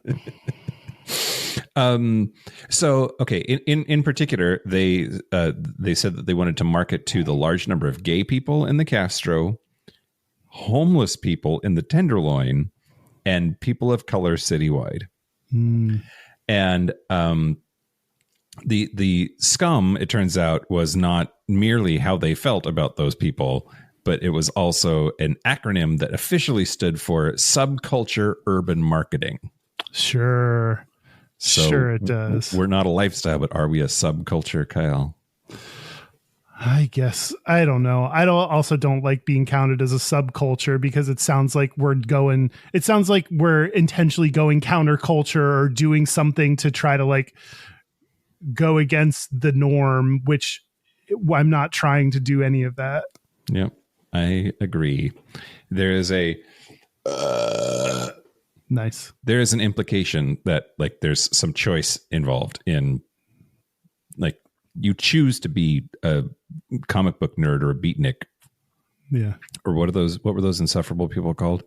So, okay. In particular, they said that they wanted to market to the large number of gay people in the Castro, homeless people in the Tenderloin, and people of color citywide. And the SCUM, it turns out, was not merely how they felt about those people, but it was also an acronym that officially stood for Subculture Urban Marketing. Sure. So sure it does. We're not a lifestyle, but are we a subculture, Kyle? I guess. I don't know. I also don't like being counted as a subculture because it sounds like we're intentionally going counterculture or doing something to try to like go against the norm, which I'm not trying to do any of that. Yep. I agree. There is nice. There is an implication that like there's some choice involved in like you choose to be a comic book nerd or a beatnik Yeah. Or what were those insufferable people called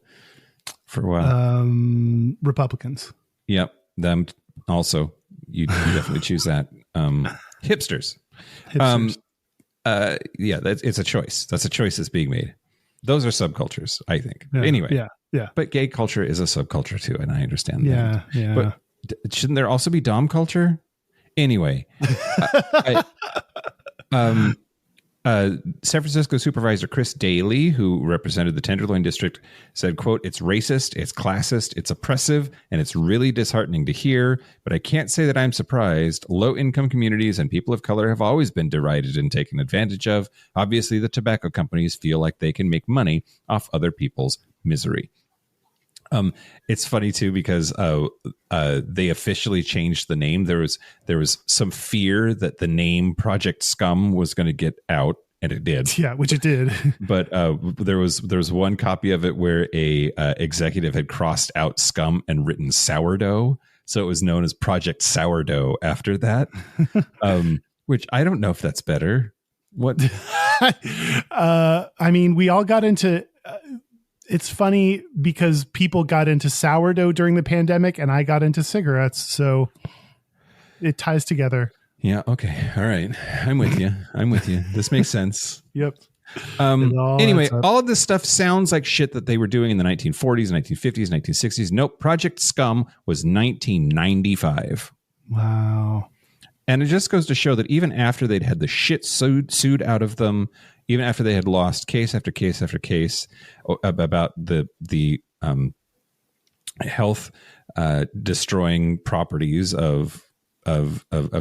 for a while? Republicans. Yep. Them also. You definitely choose that. Hipsters. Yeah, it's a choice. That's a choice that's being made. Those are subcultures, I think. Yeah, Anyway. Yeah. But gay culture is a subculture too, and I understand that. Yeah. But shouldn't there also be dom culture? Anyway. San Francisco Supervisor Chris Daly, who represented the Tenderloin District, said, quote, "It's racist, it's classist, it's oppressive, and it's really disheartening to hear, but I can't say that I'm surprised. Low-income communities and people of color have always been derided and taken advantage of. Obviously, the tobacco companies feel like they can make money off other people's misery." It's funny too because they officially changed the name. There was some fear that the name Project SCUM was going to get out, and it did. Yeah, which it did. But there was one copy of it where a executive had crossed out SCUM and written sourdough, so it was known as Project Sourdough after that. Which I don't know if that's better. What? I mean, we all got into. It's funny because people got into sourdough during the pandemic and I got into cigarettes. So it ties together. Yeah. Okay. All right. I'm with you. This makes sense. Yep. Anyway, all of this stuff sounds like shit that they were doing in the 1940s, 1950s, 1960s. Nope. Project SCUM was 1995. Wow. And it just goes to show that even after they'd had the shit sued out of them, even after they had lost case after case after case about the health destroying properties of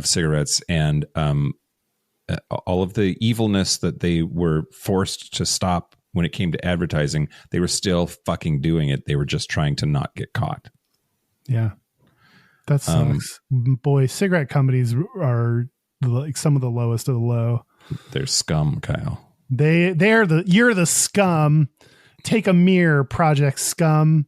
cigarettes and all of the evilness that they were forced to stop when it came to advertising, they were still fucking doing it. They were just trying to not get caught. Yeah. That sucks. Boy, cigarette companies are like some of the lowest of the low. They're scum, Kyle. You're the scum. Take a mirror, Project SCUM.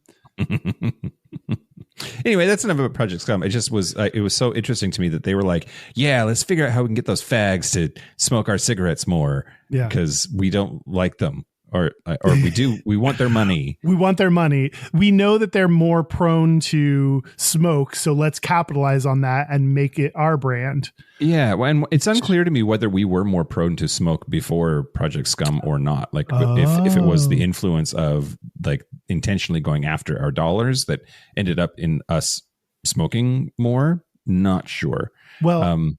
Anyway, that's enough about Project SCUM. It just was it was so interesting to me that they were like, yeah, let's figure out how we can get those fags to smoke our cigarettes more. Yeah, because we don't like them. Or we do. We want their money. We want their money. We know that they're more prone to smoke, so let's capitalize on that and make it our brand. Yeah, well, and it's unclear to me whether we were more prone to smoke before Project SCUM or not. Like if it was the influence of like intentionally going after our dollars that ended up in us smoking more. Not sure. Well.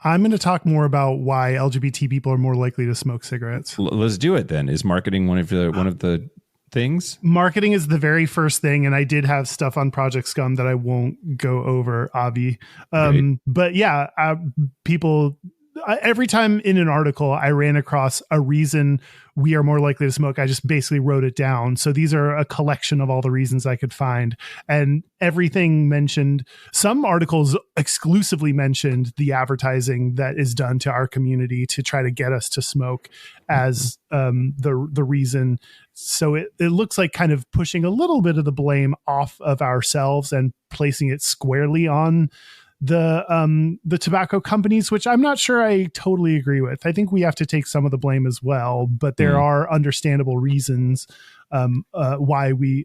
I'm going to talk more about why LGBT people are more likely to smoke cigarettes. Let's do it then. Is marketing one of the things? Marketing is the very first thing, and I did have stuff on Project SCUM that I won't go over, Avi. Right. But yeah, people. Every time in an article I ran across a reason we are more likely to smoke, I just basically wrote it down. So these are a collection of all the reasons I could find, and everything mentioned. Some articles exclusively mentioned the advertising that is done to our community to try to get us to smoke as the reason. So it looks like kind of pushing a little bit of the blame off of ourselves and placing it squarely on the tobacco companies, which I'm not sure I totally agree with. I think we have to take some of the blame as well, but there are understandable reasons why we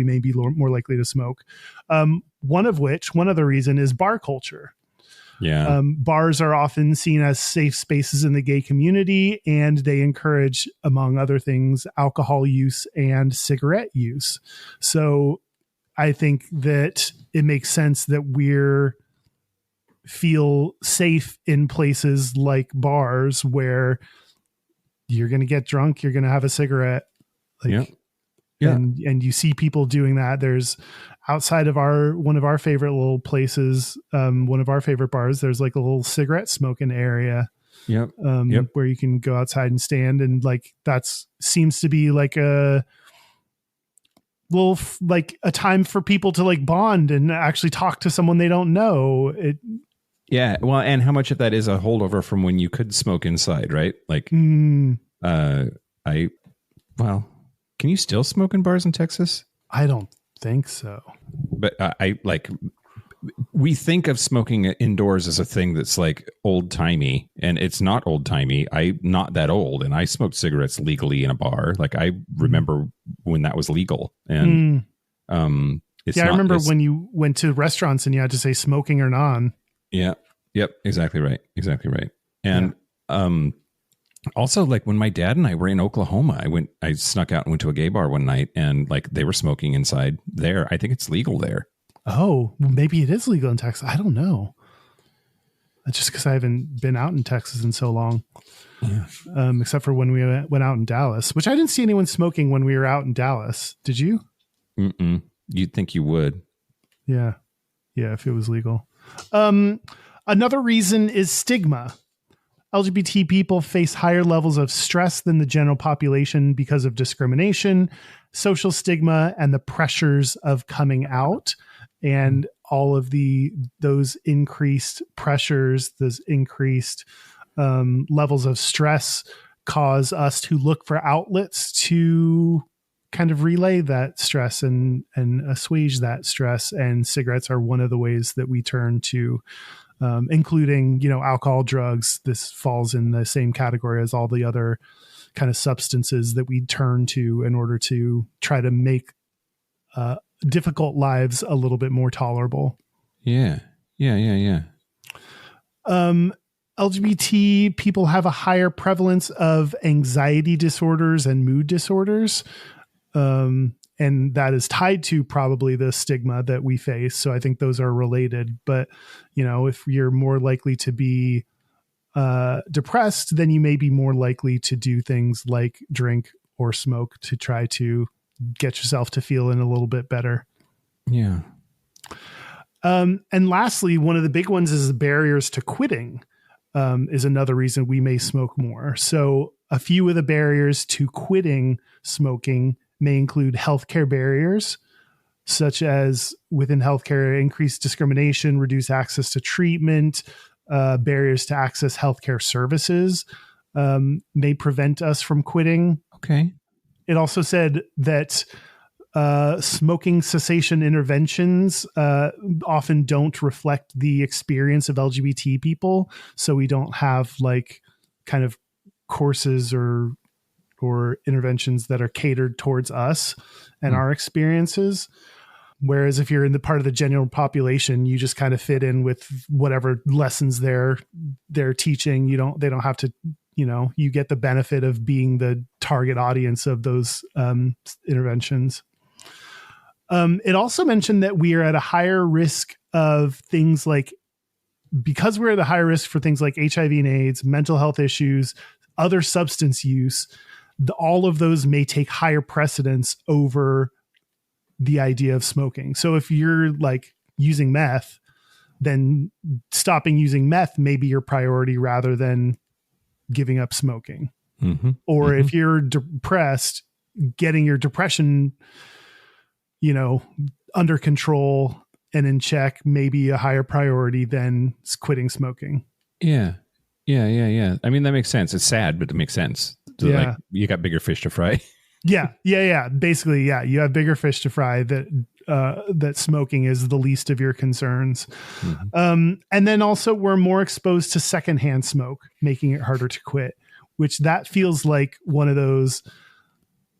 may be more likely to smoke. One other reason is bar culture. Yeah. Bars are often seen as safe spaces in the gay community, and they encourage, among other things, alcohol use and cigarette use. So I think that it makes sense that we're feel safe in places like bars where you're going to get drunk, you're going to have a cigarette. Yeah. And you see people doing that. There's outside of one of our favorite little places, one of our favorite bars, there's like a little cigarette smoking area. Yep. Where you can go outside and stand, and like that's seems to be like a little like a time for people to like bond and actually talk to someone they don't know. Yeah. Well, and how much of that is a holdover from when you could smoke inside, right? Like, can you still smoke in bars in Texas? I don't think so. But I like we think of smoking indoors as a thing that's like old timey, and it's not old timey. I'm not that old, and I smoked cigarettes legally in a bar. Like I remember when that was legal, and it's I remember when you went to restaurants and you had to say smoking or non. Yeah. Yep. Exactly right. And also, like when my dad and I were in Oklahoma, I snuck out and went to a gay bar one night, and like they were smoking inside there. I think it's legal there. Oh, maybe it is legal in Texas. I don't know. Just because I haven't been out in Texas in so long. Yeah. Except for when we went out in Dallas, which I didn't see anyone smoking when we were out in Dallas. Did you? Mm-mm. You'd think you would. Yeah. Yeah, if it was legal. Another reason is stigma. LGBT people face higher levels of stress than the general population because of discrimination, social stigma, and the pressures of coming out. And all of those increased pressures, those increased levels of stress cause us to look for outlets to kind of relay that stress and assuage that stress. And cigarettes are one of the ways that we turn to, including, alcohol, drugs. This falls in the same category as all the other kind of substances that we turn to in order to try to make difficult lives a little bit more tolerable. Yeah. LGBT people have a higher prevalence of anxiety disorders and mood disorders. And that is tied to probably the stigma that we face. So I think those are related. But, if you're more likely to be depressed, then you may be more likely to do things like drink or smoke to try to get yourself to feeling a little bit better. Yeah. And lastly, one of the big ones is barriers to quitting, is another reason we may smoke more. So a few of the barriers to quitting smoking may include healthcare barriers, such as within healthcare, increased discrimination, reduced access to treatment, barriers to access healthcare services may prevent us from quitting. Okay. It also said that smoking cessation interventions often don't reflect the experience of LGBT people. So we don't have like kind of courses or interventions that are catered towards us and our experiences. Whereas if you're in the part of the general population, you just kind of fit in with whatever lessons they're teaching. They don't have to, you get the benefit of being the target audience of those interventions. It also mentioned that we are at a higher risk of things like, because we're at a higher risk for things like HIV and AIDS, mental health issues, other substance use, all of those may take higher precedence over the idea of smoking. So if you're like using meth, then stopping using meth may be your priority rather than giving up smoking. Mm-hmm. Or if you're depressed, getting your depression, under control and in check may be a higher priority than quitting smoking. Yeah. I mean, that makes sense. It's sad, but it makes sense. So like, you got bigger fish to fry. Yeah. Basically, you have bigger fish to fry that smoking is the least of your concerns. Mm-hmm. And then also we're more exposed to secondhand smoke, making it harder to quit, which that feels like one of those,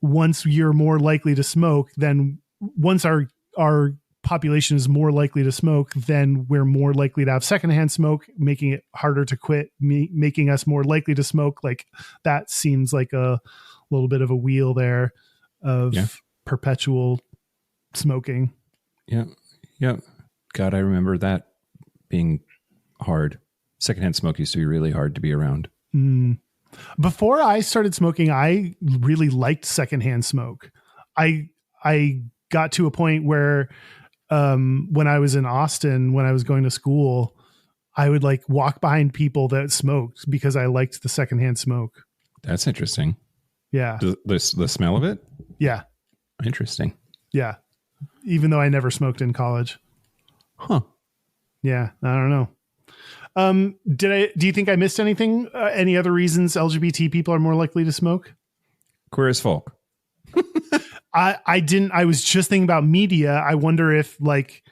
once you're more likely to smoke, then once our population is more likely to smoke, then we're more likely to have secondhand smoke, making it harder to quit, making us more likely to smoke. Like that seems like a little bit of a wheel there of perpetual smoking. Yeah. God, I remember that being hard. Secondhand smoke used to be really hard to be around. Before I started smoking, I really liked secondhand smoke. I got to a point where when I was in Austin, when I was going to school, I would like walk behind people that smoked because I liked the secondhand smoke. That's interesting. Yeah. The smell of it? Yeah. Interesting. Yeah. Even though I never smoked in college. Huh. Yeah. I don't know. Do you think I missed anything? Any other reasons LGBT people are more likely to smoke? Queer as folk. I didn't. I was just thinking about media. I wonder if like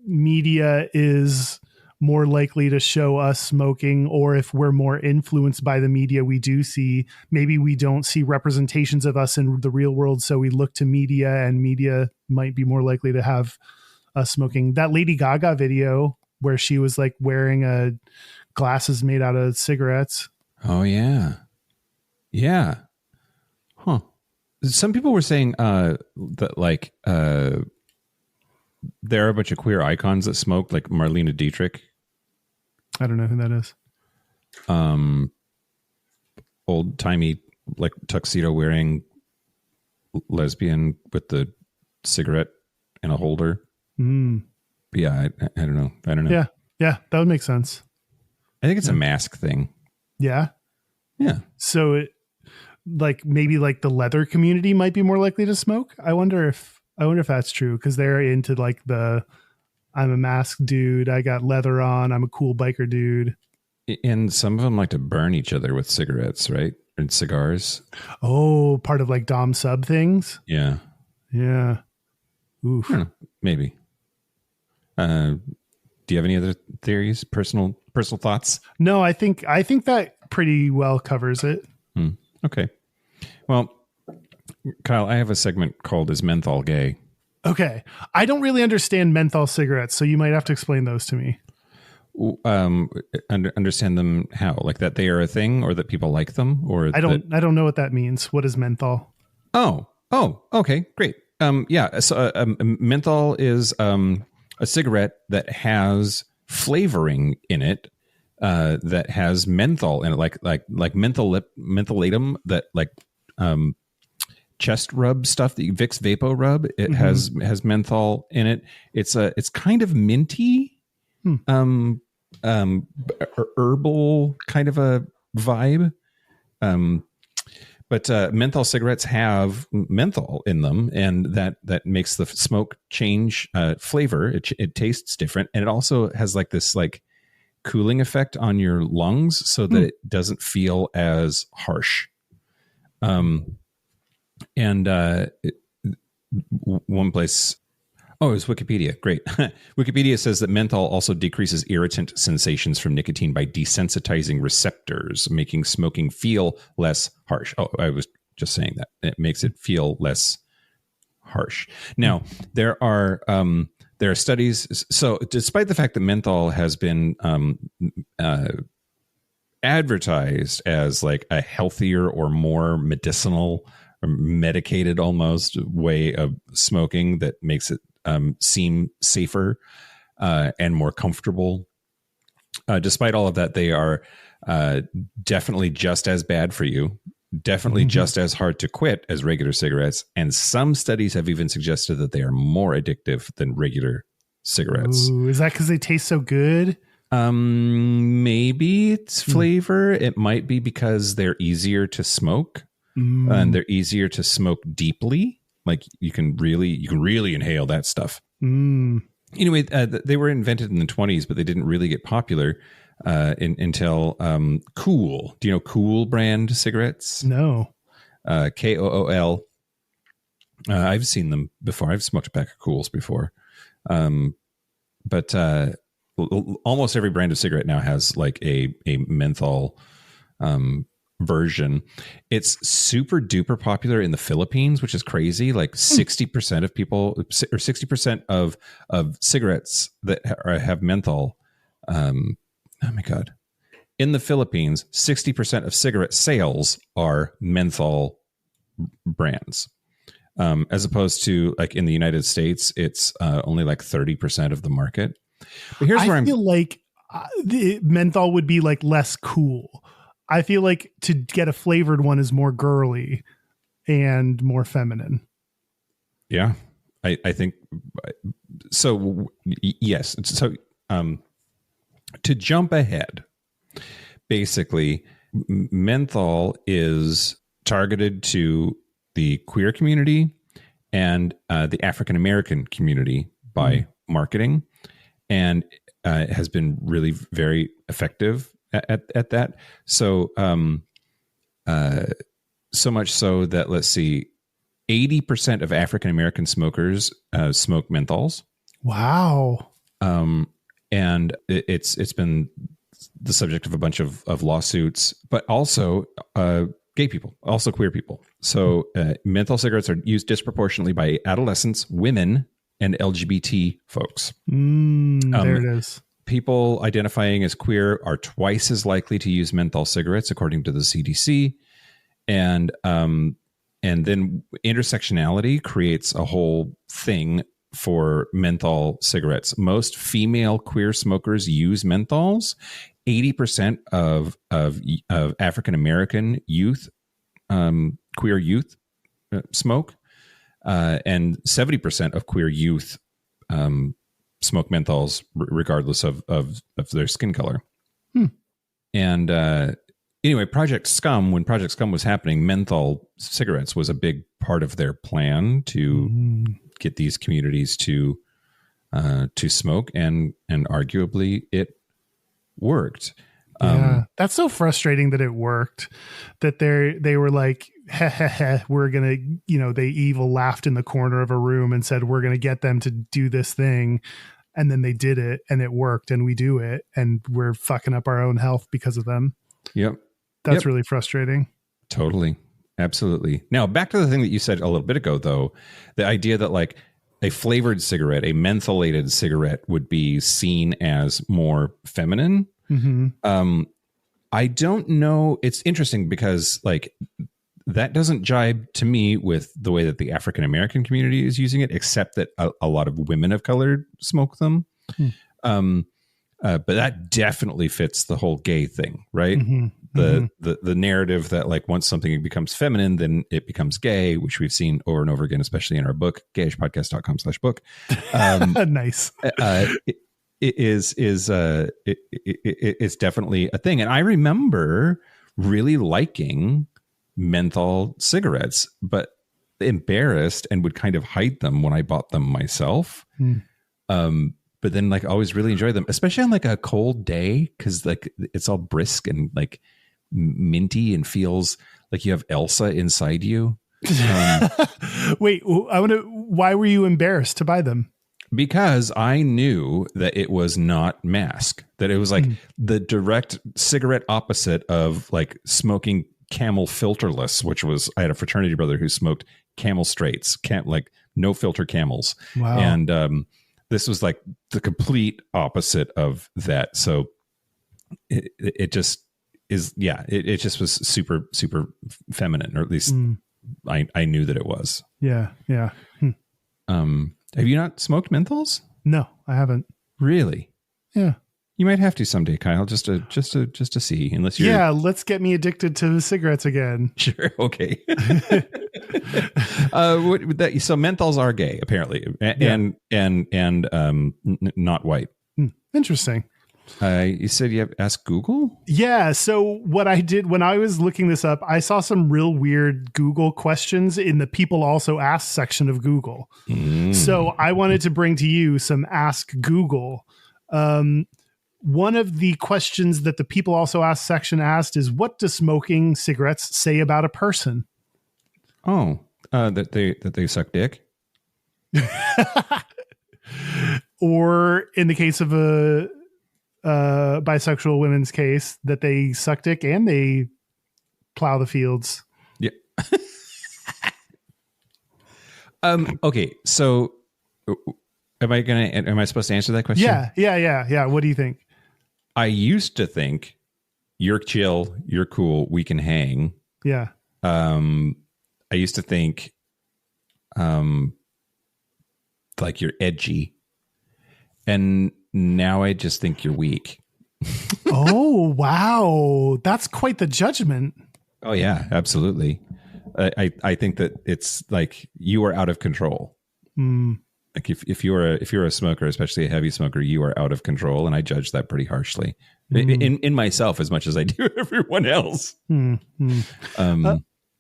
media is more likely to show us smoking, or if we're more influenced by the media we do see, maybe we don't see representations of us in the real world, so we look to media, and media might be more likely to have us smoking. That Lady Gaga video where she was like wearing glasses made out of cigarettes. Oh yeah. Yeah. Huh. Some people were saying that like there are a bunch of queer icons that smoke, like Marlene Dietrich. I don't know who that is. Old timey, like tuxedo wearing lesbian with the cigarette in a holder. Mm. But yeah, I don't know. Yeah, that would make sense. I think it's a mask thing. Yeah. Yeah. So it, like maybe like the leather community might be more likely to smoke. I wonder if that's true, because they're into like I'm a mask dude, I got leather on, I'm a cool biker dude. And some of them like to burn each other with cigarettes, right? And cigars. Oh, part of like Dom sub things. Yeah. Yeah. Oof. I don't know, maybe. Do you have any other theories? Personal thoughts? No, I think that pretty well covers it. Okay. Well, Kyle, I have a segment called "Is Menthol Gay?" Okay. I don't really understand menthol cigarettes, so you might have to explain those to me. Understand them how? Like that they are a thing, or that people like them, or I don't know what that means. What is menthol? Oh, okay, great. Yeah. So menthol is a cigarette that has flavoring in it, that has menthol in it, like mentholatum, that like chest rub stuff, the Vicks Vapo Rub. It has menthol in it. It's kind of minty, herbal kind of a vibe. But menthol cigarettes have menthol in them, and that makes the smoke change flavor. It tastes different, and it also has like this like cooling effect on your lungs, so that it doesn't feel as harsh. One place. Oh, it's Wikipedia. Great. Wikipedia says that menthol also decreases irritant sensations from nicotine by desensitizing receptors, making smoking feel less harsh. Oh, I was just saying that. It makes it feel less harsh. Now, there are studies. So despite the fact that menthol has been advertised as like a healthier or more medicinal or medicated almost way of smoking that makes it seem safer and more comfortable. Despite all of that, they are definitely just as bad for you, definitely just as hard to quit as regular cigarettes. And some studies have even suggested that they are more addictive than regular cigarettes. Ooh, is that because they taste so good? Maybe it's flavor. It might be because they're easier to smoke, and they're easier to smoke deeply. Like you can really inhale that stuff. Anyway, they were invented in the 1920s, but they didn't really get popular until Kool. Do you know Kool brand cigarettes? No. KOOL. I've seen them before. I've smoked a pack of Kools before. But almost every brand of cigarette now has like a menthol version. It's super duper popular in the Philippines, which is crazy. Like 60% of people, or 60% of cigarettes that have menthol. Oh my God. In the Philippines, 60% of cigarette sales are menthol brands. As opposed to like in the United States, it's only like 30% of the market. But here's where I feel like the menthol would be like less cool. I feel like to get a flavored one is more girly and more feminine. Yeah, I think so. Yes. So to jump ahead, basically, menthol is targeted to the queer community and the African American community by marketing, and has been really very effective at that. So so much so that, let's see, 80% of African American smokers smoke menthols. Wow. And it's been the subject of a bunch of lawsuits, but also gay people, also queer people. So menthol cigarettes are used disproportionately by adolescents, women, and LGBT folks. There it is. People identifying as queer are twice as likely to use menthol cigarettes, according to the CDC. And then intersectionality creates a whole thing for menthol cigarettes. Most female queer smokers use menthols. 80% of African American youth, queer youth, smoke, and 70% of queer youth smoke menthols, regardless of their skin color. And anyway, Project SCUM, when Project SCUM was happening, menthol cigarettes was a big part of their plan to get these communities to smoke, and arguably it worked. Yeah, that's so frustrating that it worked. That they were like, we're gonna, they evil laughed in the corner of a room and said we're gonna get them to do this thing, and then they did it and it worked, and we do it, and we're fucking up our own health because of them. Yep. That's really frustrating. Totally. Absolutely. Now, back to the thing that you said a little bit ago, though, the idea that like a flavored cigarette, a mentholated cigarette would be seen as more feminine. I don't know. It's interesting because like that doesn't jibe to me with the way that the African American community is using it, except that a lot of women of color smoke them. But that definitely fits the whole gay thing, right? The narrative that like once something becomes feminine, then it becomes gay, which we've seen over and over again, especially in our book, gayishpodcast.com/book. Nice. It's definitely a thing. And I remember really liking menthol cigarettes, but embarrassed and would kind of hide them when I bought them myself. But then like always really enjoy them, especially on like a cold day, because like it's all brisk and like minty and feels like you have Elsa inside you. Wait, why were you embarrassed to buy them? Because I knew that it was not mask, that it was like the direct cigarette opposite of like smoking Camel filterless, which was, I had a fraternity brother who smoked Camel straights, like no filter Camels. Wow. And this was like the complete opposite of that. So it just is, it just was super, super feminine, or at least I knew that it was. Yeah. Yeah. Have you not smoked menthols? No, I haven't. Really? Yeah. You might have to someday, Kyle, just to see, unless you're... Yeah, let's get me addicted to cigarettes again. Sure. Okay. So menthols are gay, apparently, and not white. Interesting. You said you have asked Google? Yeah. So what I did when I was looking this up, I saw some real weird Google questions in the people also ask section of Google. So I wanted to bring to you some Ask Google. One of the questions that the people also ask section asked is, what does smoking cigarettes say about a person? Oh, that they suck dick? Or in the case of a bisexual women's case, that they suck dick and they plow the fields. Yeah. Okay. So am I supposed to answer that question? Yeah. What do you think? I used to think you're chill, you're cool, we can hang. Yeah. I used to think, like you're edgy, and now I just think you're weak. Oh, wow. That's quite the judgment. Oh yeah, absolutely. I think that it's like you are out of control. Like if you're a smoker, especially a heavy smoker, you are out of control, and I judge that pretty harshly in myself as much as I do everyone else.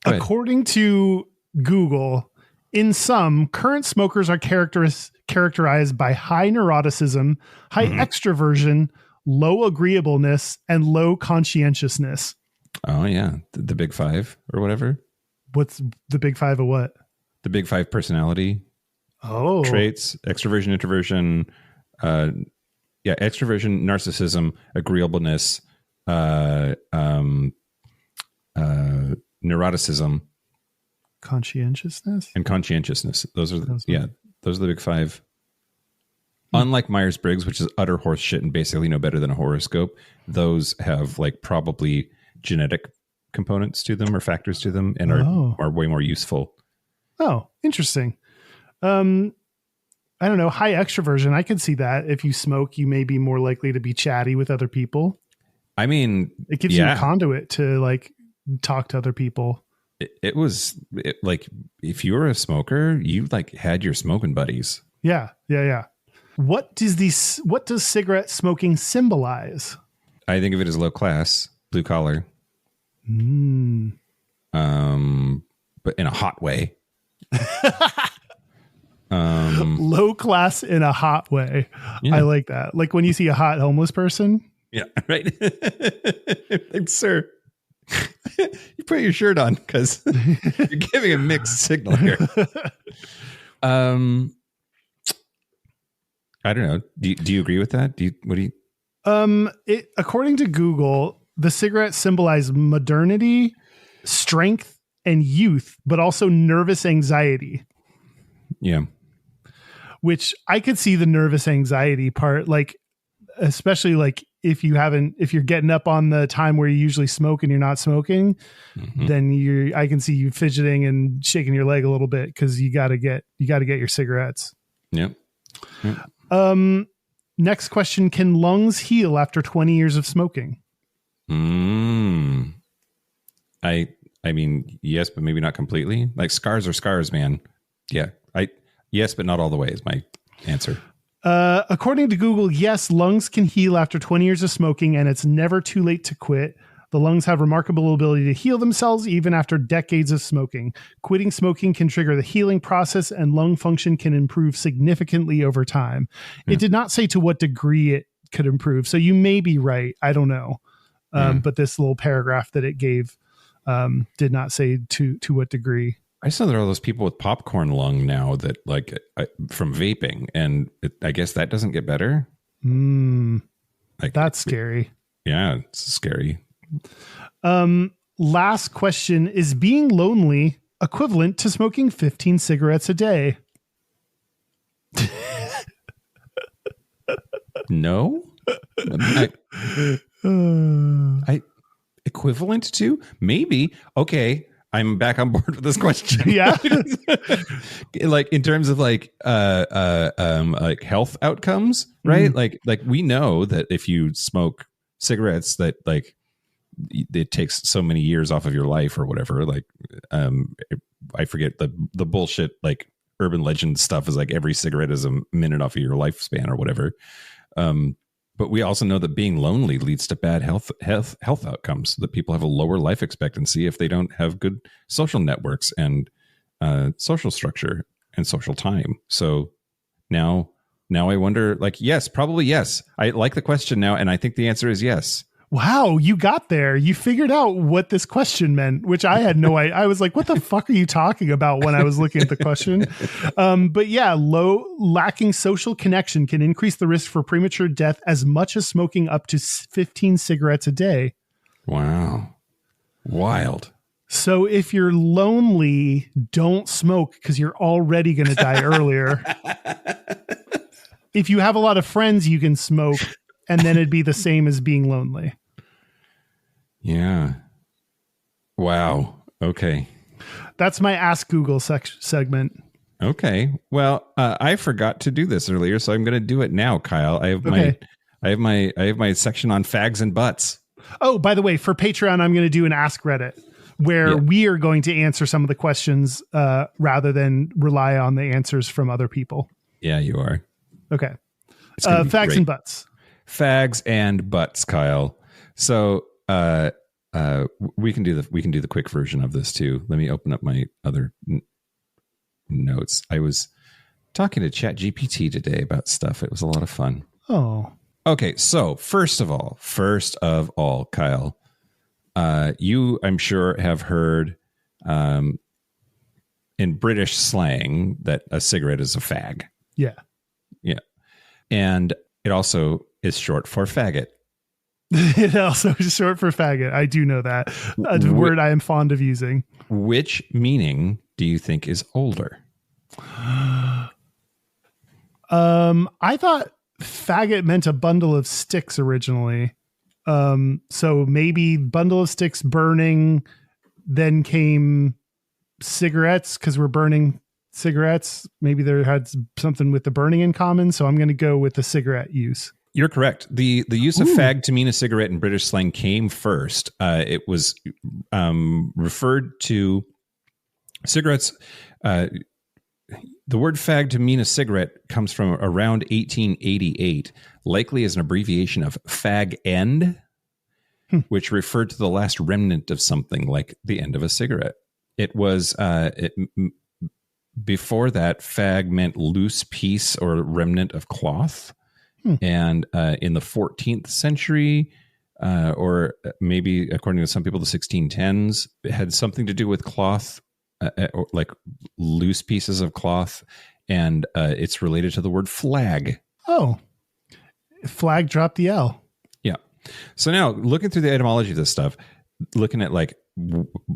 According to Google, in sum, current smokers are characterized by high neuroticism, high extroversion, low agreeableness, and low conscientiousness. Oh yeah, the big five or whatever. What's the big five of what? The big five personality. Oh, traits: extroversion, introversion, extroversion, narcissism, agreeableness, neuroticism, conscientiousness, and conscientiousness. Those are the big 5. Unlike Myers-Briggs, which is utter horse shit and basically no better than a horoscope, those have like probably genetic components to them or factors to them and are way more useful. Oh, interesting. I don't know. High extroversion. I could see that. If you smoke, you may be more likely to be chatty with other people. I mean, it gives you a conduit to like talk to other people. It was like, if you were a smoker, you like had your smoking buddies. Yeah. What does cigarette smoking symbolize? I think of it as low class, blue collar. But in a hot way. Low class in a hot way. Yeah. I like that. Like when you see a hot homeless person. Yeah, right. Like, sir, you put your shirt on because you're giving a mixed signal here. I don't know. Do you agree with that? According to Google, the cigarette symbolized modernity, strength, and youth, but also nervous anxiety. Yeah. Which I could see the nervous anxiety part, like, especially like if you're getting up on the time where you usually smoke and you're not smoking, then I can see you fidgeting and shaking your leg a little bit because you got to get your cigarettes. Yep. Next question. Can lungs heal after 20 years of smoking? I mean, yes, but maybe not completely. Like scars are scars, man. Yeah. Yes, but not all the way is my answer. According to Google, yes, lungs can heal after 20 years of smoking, and it's never too late to quit. The lungs have remarkable ability to heal themselves even after decades of smoking. Quitting smoking can trigger the healing process, and lung function can improve significantly over time. Yeah. It did not say to what degree it could improve, so you may be right. I don't know. But this little paragraph that it gave did not say to what degree. I saw there are all those people with popcorn lung now that like from vaping, and I guess that doesn't get better. Like, that's scary. Yeah, it's scary. Last question. Is being lonely equivalent to smoking 15 cigarettes a day? No. I equivalent to? Maybe. Okay. I'm back on board with this question. Yeah. Like in terms of like health outcomes, right? Like we know that if you smoke cigarettes that like it takes so many years off of your life or whatever. Like I forget the bullshit like urban legend stuff is like every cigarette is a minute off of your lifespan or whatever. But we also know that being lonely leads to bad health outcomes, that people have a lower life expectancy if they don't have good social networks and social structure and social time. So now I wonder, like, yes, probably yes. I like the question now, and I think the answer is yes. Wow, you got there. You figured out what this question meant, which I had no idea. I was like, what the fuck are you talking about when I was looking at the question? But yeah, lacking social connection can increase the risk for premature death as much as smoking up to 15 cigarettes a day. Wow. Wild. So if you're lonely, don't smoke because you're already going to die earlier. If you have a lot of friends, you can smoke. And then it'd be the same as being lonely. Yeah. Wow. Okay. That's my Ask Google segment. Okay. Well, I forgot to do this earlier, so I'm going to do it now, Kyle. I have my section on fags and butts. Oh, by the way, for Patreon, I'm going to do an Ask Reddit where we are going to answer some of the questions rather than rely on the answers from other people. Yeah, you are. Okay. Fags and butts. Fags and butts, Kyle. So we can do the quick version of this too. Let me open up my other notes. I was talking to ChatGPT today about stuff. It was a lot of fun. Oh. Okay, so first of all, Kyle, you I'm sure have heard in British slang that a cigarette is a fag. Yeah. Yeah. And it also is short for faggot. It also is short for faggot. I do know that. A word I am fond of using. Which meaning do you think is older? I thought faggot meant a bundle of sticks originally. So maybe bundle of sticks burning, then came cigarettes because we're burning cigarettes. Maybe there had something with the burning in common. So I'm going to go with the cigarette use. You're correct. The use of fag to mean a cigarette in British slang came first. It was referred to cigarettes. The word fag to mean a cigarette comes from around 1888, likely as an abbreviation of fag end, which referred to the last remnant of something, like the end of a cigarette. It was before that, fag meant loose piece or remnant of cloth. And in the 14th century, or maybe according to some people, the 1610s, it had something to do with cloth, or like loose pieces of cloth. And it's related to the word flag. Oh, flag dropped the L. Yeah. So now looking through the etymology of this stuff, looking at like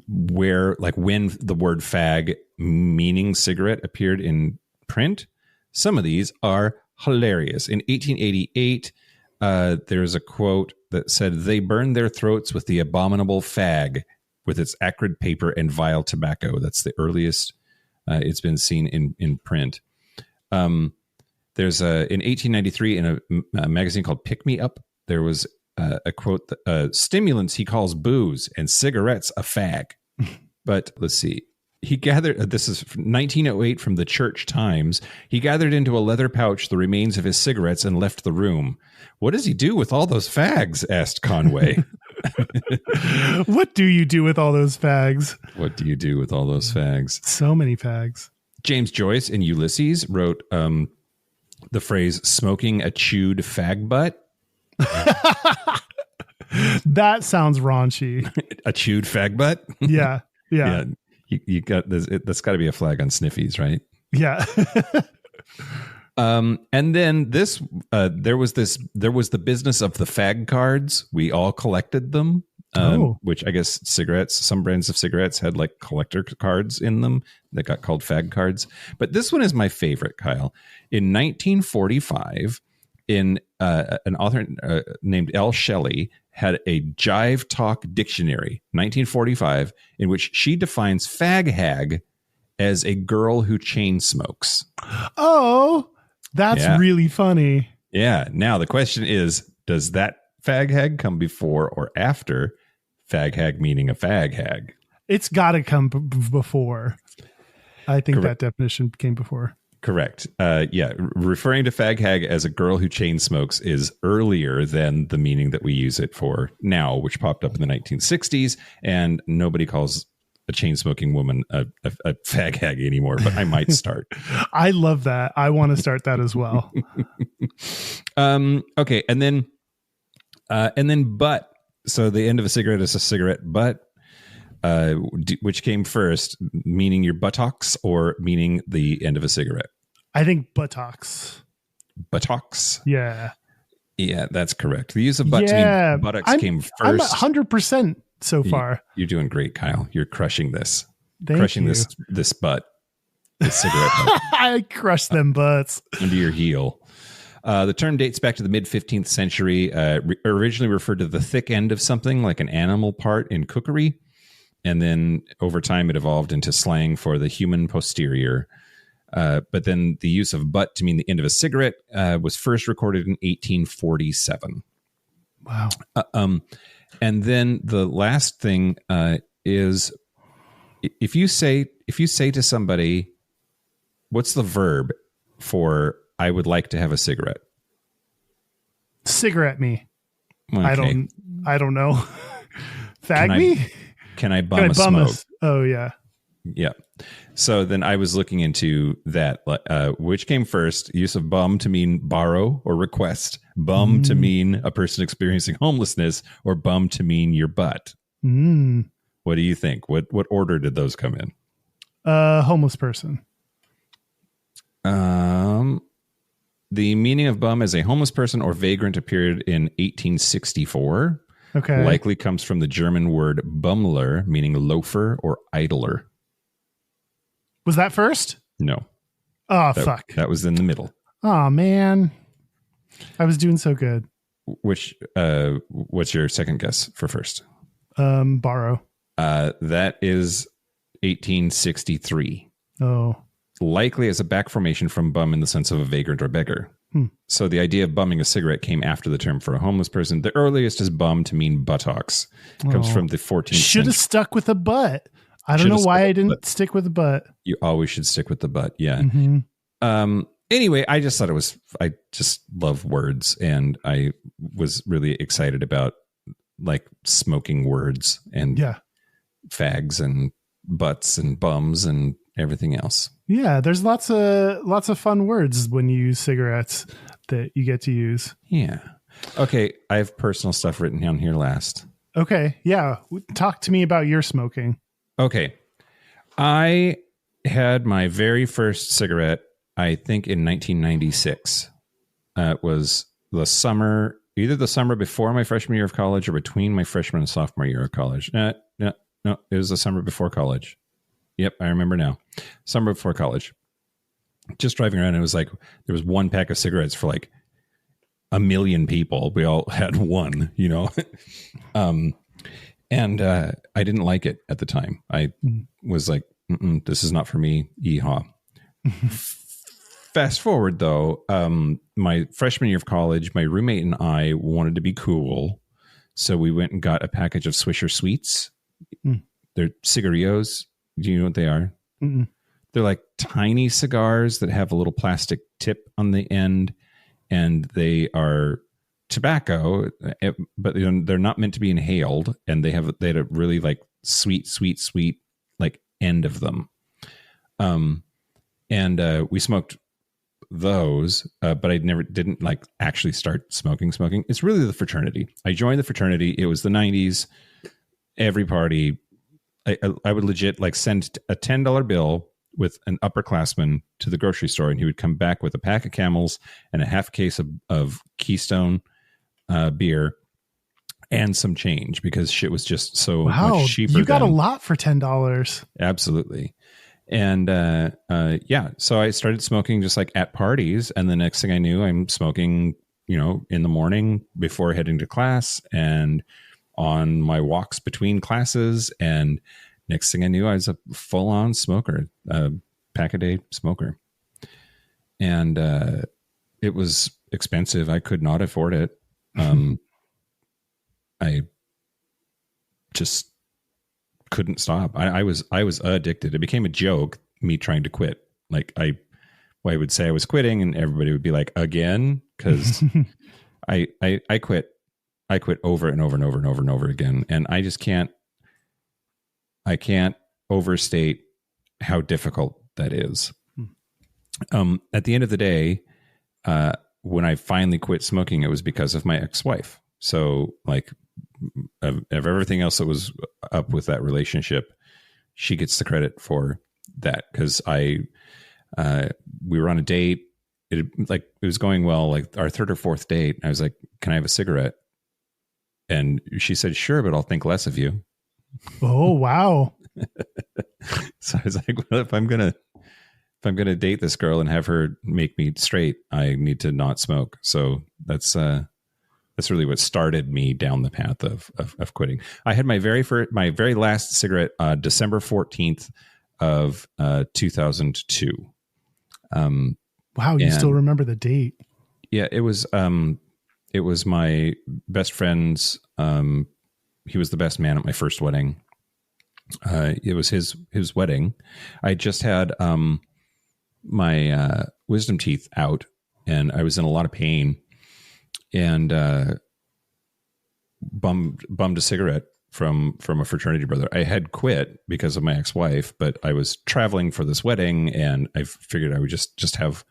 where, like when the word fag meaning cigarette appeared in print, some of these are hilarious. In 1888, there's a quote that said, "They burn their throats with the abominable fag, with its acrid paper and vile tobacco." That's the earliest it's been seen in print. There's in 1893 in a magazine called Pick Me Up, there was a quote that, "Stimulants he calls booze and cigarettes a fag." But let's see. He gathered, this is 1908 from the Church Times. He gathered into a leather pouch the remains of his cigarettes and left the room. "What does he do with all those fags?" asked Conway. What do you do with all those fags? What do you do with all those fags? So many fags. James Joyce in Ulysses wrote the phrase "smoking a chewed fag butt." That sounds raunchy. A chewed fag butt? Yeah. You got this. That's got to be a flag on Sniffies, right? Yeah. And then there was the business of the fag cards. We all collected them, which I guess some brands of cigarettes had like collector cards in them that got called fag cards. But this one is my favorite, Kyle. In 1945, an author named L. Shelley had a Jive Talk dictionary, 1945, in which she defines fag hag as a girl who chain smokes. Oh, that's really funny. Yeah. Now the question is, does that fag hag come before or after fag hag meaning a fag hag? It's got to come before. I think that definition came before. Correct. Referring to fag hag as a girl who chain smokes is earlier than the meaning that we use it for now, which popped up in the 1960s, and nobody calls a chain smoking woman a fag hag anymore, but I might start. I love that. I want to start that as well. Okay. And then butt. So the end of a cigarette is a cigarette butt. Which came first, meaning your buttocks or meaning the end of a cigarette? I think buttocks. Buttocks? Yeah. Yeah, that's correct. The use of butt to mean buttocks came first. I'm 100% so far. You're doing great, Kyle. You're crushing this. Thank you. This butt. This cigarette butt. I crushed them butts. Under your heel. The term dates back to the mid-15th century. Originally referred to the thick end of something like an animal part in cookery. And then over time, it evolved into slang for the human posterior. But then the use of butt to mean the end of a cigarette was first recorded in 1847. Wow. And then the last thing is, if you say to somebody, what's the verb for "I would like to have a cigarette"? Cigarette me. Okay. I don't know. Fag me? Can I bum a smoke? Oh, yeah. Yeah. So then I was looking into that, which came first, use of bum to mean borrow or request, bum to mean a person experiencing homelessness, or bum to mean your butt. What do you think? What order did those come in? Homeless person. The meaning of bum as a homeless person or vagrant appeared in 1864. Okay. Likely comes from the German word bummler, meaning loafer or idler. Was that first? No. Oh, fuck. That was in the middle. Oh, man. I was doing so good. What's your second guess for first? Borrow. That is 1863. Oh. Likely as a back formation from bum in the sense of a vagrant or beggar. So the idea of bumming a cigarette came after the term for a homeless person. The earliest is bum to mean buttocks. It comes from the 14th Should have stuck with a butt. I don't know why I didn't stick with the butt. You always should stick with the butt. Yeah. Mm-hmm. Anyway, I just thought I just love words, and I was really excited about like smoking words and fags and butts and bums and everything else. Yeah, there's lots of fun words when you use cigarettes that you get to use. Yeah. Okay, I have personal stuff written down here last. Okay, yeah. Talk to me about your smoking. Okay. I had my very first cigarette, I think, in 1996. It was either the summer before my freshman year of college or between my freshman and sophomore year of college. No, it was the summer before college. Yep, I remember now. Summer before college. Just driving around, it was like there was one pack of cigarettes for like 1 million people. We all had one, you know. And I didn't like it at the time. I was like, this is not for me. Yeehaw. Fast forward, though, my freshman year of college, my roommate and I wanted to be cool. So we went and got a package of Swisher Sweets. They're cigarillos. Do you know what they are? Mm-mm. They're like tiny cigars that have a little plastic tip on the end, and they are tobacco, but they're not meant to be inhaled, and they had a really like sweet like end of them. And we smoked those, but I didn't like actually start smoking. It's really the fraternity. I joined the fraternity. It was the 90s. Every party, I would legit like send a $10 bill with an upperclassman to the grocery store, and he would come back with a pack of Camels and a half case of Keystone beer and some change, because shit was just so much cheaper. You got a lot for $10. Absolutely. And so I started smoking just like at parties, and the next thing I knew, I'm smoking, in the morning before heading to class and on my walks between classes. And next thing I knew, I was a full-on smoker, pack-a-day smoker. And it was expensive. I could not afford it. I just couldn't stop. I was addicted. It became a joke, me trying to quit. Like I would say I was quitting, and everybody would be like, again? Because I quit. I quit over and over and over and over and over again. And I just can't overstate how difficult that is. At the end of the day, when I finally quit smoking, it was because of my ex-wife. So like of everything else that was up with that relationship, she gets the credit for that. Cause we were on a date. It was going well, like our third or fourth date. I was like, can I have a cigarette? And she said, sure, but I'll think less of you. Oh, wow. So I was like, well, if I'm going to date this girl and have her make me straight, I need to not smoke. So that's really what started me down the path of quitting. I had my very last cigarette, December 14th of 2002. Wow. You still remember the date? Yeah, it was my best friend's, he was the best man at my first wedding. It was his wedding. I just had, my, wisdom teeth out, and I was in a lot of pain, and, bummed a cigarette from a fraternity brother. I had quit because of my ex-wife, but I was traveling for this wedding, and I figured I would just have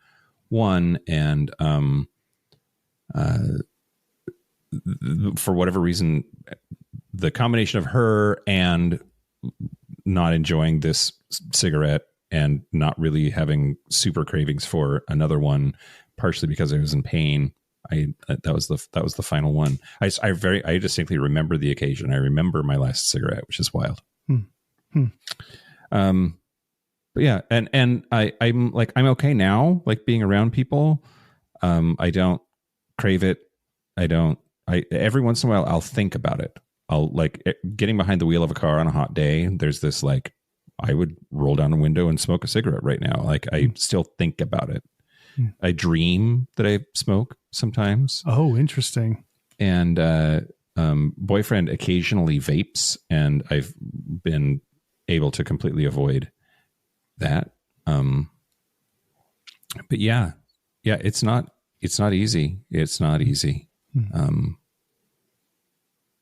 one. And, for whatever reason, the combination of her and not enjoying this cigarette and not really having super cravings for another one partially because I was in pain. That was the final one. I distinctly remember the occasion. I remember my last cigarette, which is wild. But yeah, and I'm okay now, like being around people. I don't crave it. Every once in a while I'll think about it. I'll like getting behind the wheel of a car on a hot day. There's this like, I would roll down a window and smoke a cigarette right now. Like I still think about it. I dream that I smoke sometimes. Oh, interesting. And boyfriend occasionally vapes, and I've been able to completely avoid that. But yeah, it's not easy. It's not easy.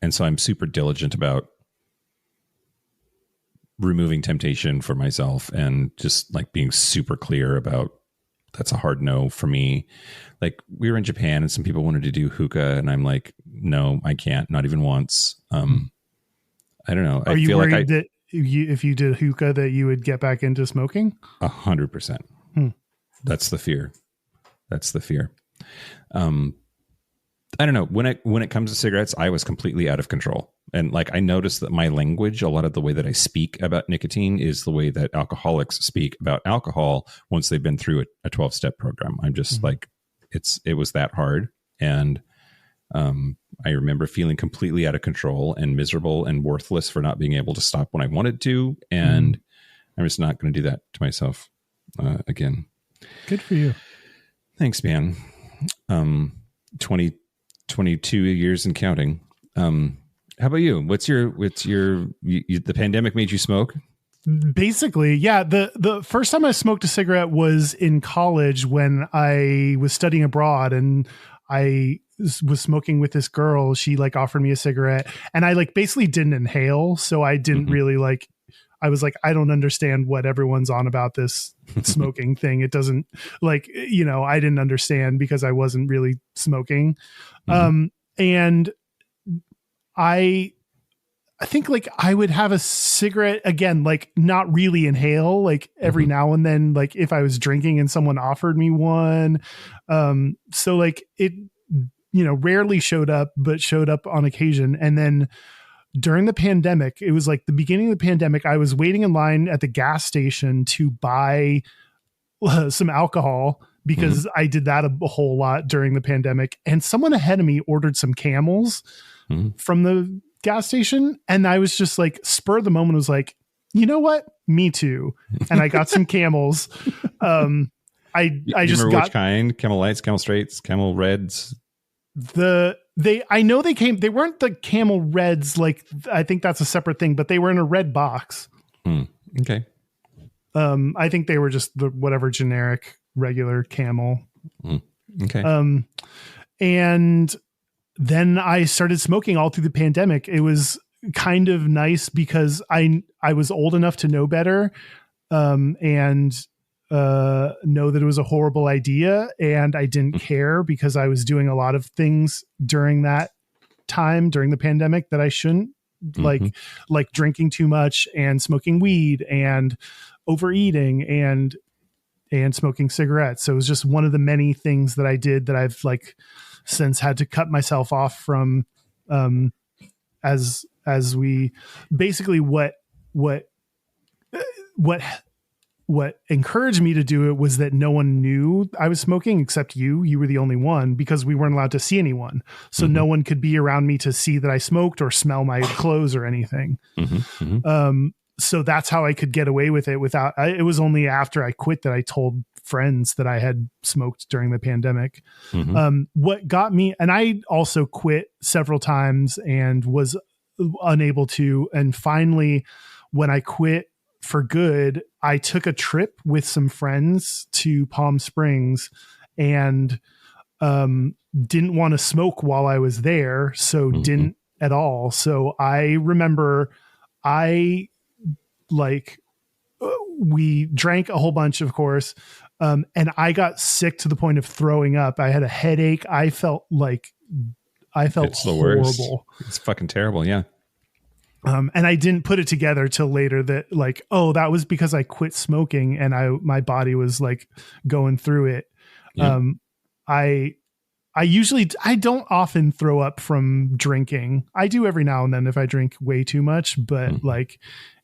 And so I'm super diligent about removing temptation for myself and just like being super clear about that's a hard no for me. Like we were in Japan and some people wanted to do hookah and I'm like, no, I can't, not even once. I don't know. Are you worried that if you did hookah that you would get back into smoking? 100%. That's the fear. I don't know. When it comes to cigarettes, I was completely out of control. And like, I noticed that my language, a lot of the way that I speak about nicotine is the way that alcoholics speak about alcohol once they've been through a 12-step program. I'm just like, it was that hard. And I remember feeling completely out of control and miserable and worthless for not being able to stop when I wanted to. And I'm just not going to do that to myself again. Good for you. Thanks, man. 22 years and counting. How about you? The pandemic made you smoke? Basically, yeah. The first time I smoked a cigarette was in college when I was studying abroad, and I was smoking with this girl. She like offered me a cigarette, and I like basically didn't inhale. So I didn't really like, I was like, I don't understand what everyone's on about this smoking thing. It doesn't like, I didn't understand because I wasn't really smoking. And I think like I would have a cigarette again, like not really inhale, like every now and then, like if I was drinking and someone offered me one. So like it, rarely showed up, but showed up on occasion. And then during the pandemic, it was like the beginning of the pandemic, I was waiting in line at the gas station to buy some alcohol because I did that a whole lot during the pandemic. And someone ahead of me ordered some Camels from the gas station. And I was just like, spur of the moment was like, you know what? Me too. And I got some Camels. I just got which kind? Camel Lights, Camel Straights, Camel Reds. They weren't the Camel Reds. Like, I think that's a separate thing, but they were in a red box. Okay. I think they were just the whatever generic regular Camel. Okay. And then I started smoking all through the pandemic. It was kind of nice because I was old enough to know better, and know that it was a horrible idea, and I didn't care because I was doing a lot of things during that time during the pandemic that I shouldn't, like drinking too much and smoking weed and overeating and smoking cigarettes. So it was just one of the many things that I did that I've like since had to cut myself off from, as we basically what encouraged me to do it was that no one knew I was smoking except you. You were the only one because we weren't allowed to see anyone. So no one could be around me to see that I smoked or smell my clothes or anything. So that's how I could get away with it it was only after I quit that I told friends that I had smoked during the pandemic. What got me, and I also quit several times and was unable to. And finally, when I quit for good, I took a trip with some friends to Palm Springs and didn't want to smoke while I was there. So didn't at all. So I remember we drank a whole bunch, of course. And I got sick to the point of throwing up. I had a headache. I felt it's horrible. It's fucking terrible. Yeah. And I didn't put it together till later that like, oh, that was because I quit smoking and my body was like going through it. Yeah. I don't often throw up from drinking. I do every now and then if I drink way too much, but like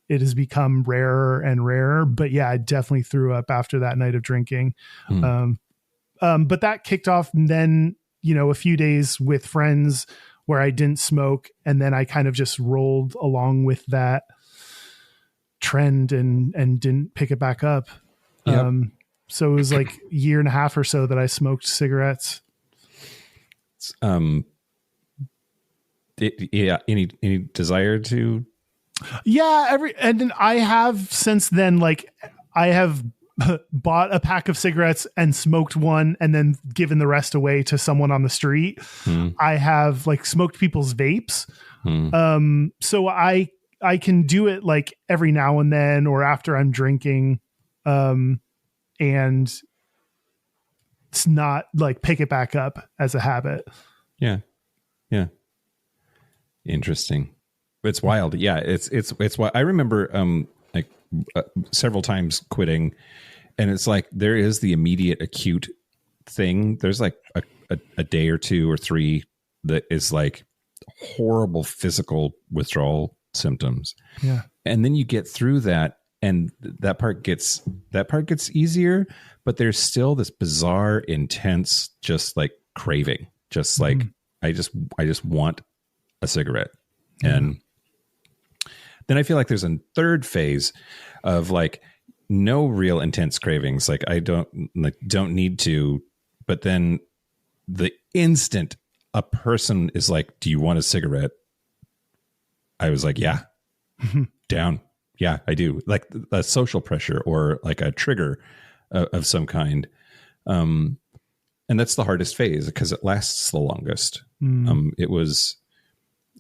it has become rarer and rarer. But yeah, I definitely threw up after that night of drinking. But that kicked off and then, a few days with friends where I didn't smoke. And then I kind of just rolled along with that trend and didn't pick it back up. Yep. So it was like a year and a half or so that I smoked cigarettes. Any desire to? Yeah, and then I have since then, like I have bought a pack of cigarettes and smoked one and then given the rest away to someone on the street. I have like smoked people's vapes. So I can do it like every now and then or after I'm drinking. And it's not like pick it back up as a habit. Yeah. Interesting. It's wild. Yeah. It's what I remember, several times quitting, and it's like, there is the immediate acute thing. There's like a day or two or three that is like horrible physical withdrawal symptoms. Yeah. And then you get through that, and that part gets easier, but there's still this bizarre, intense, just like craving, just like, I just want a cigarette. And then I feel like there's a third phase of like no real intense cravings. Like I don't need to, but then the instant a person is like, do you want a cigarette? I was like, yeah, down. Yeah, I do. Like a social pressure or like a trigger of some kind. And that's the hardest phase because it lasts the longest. I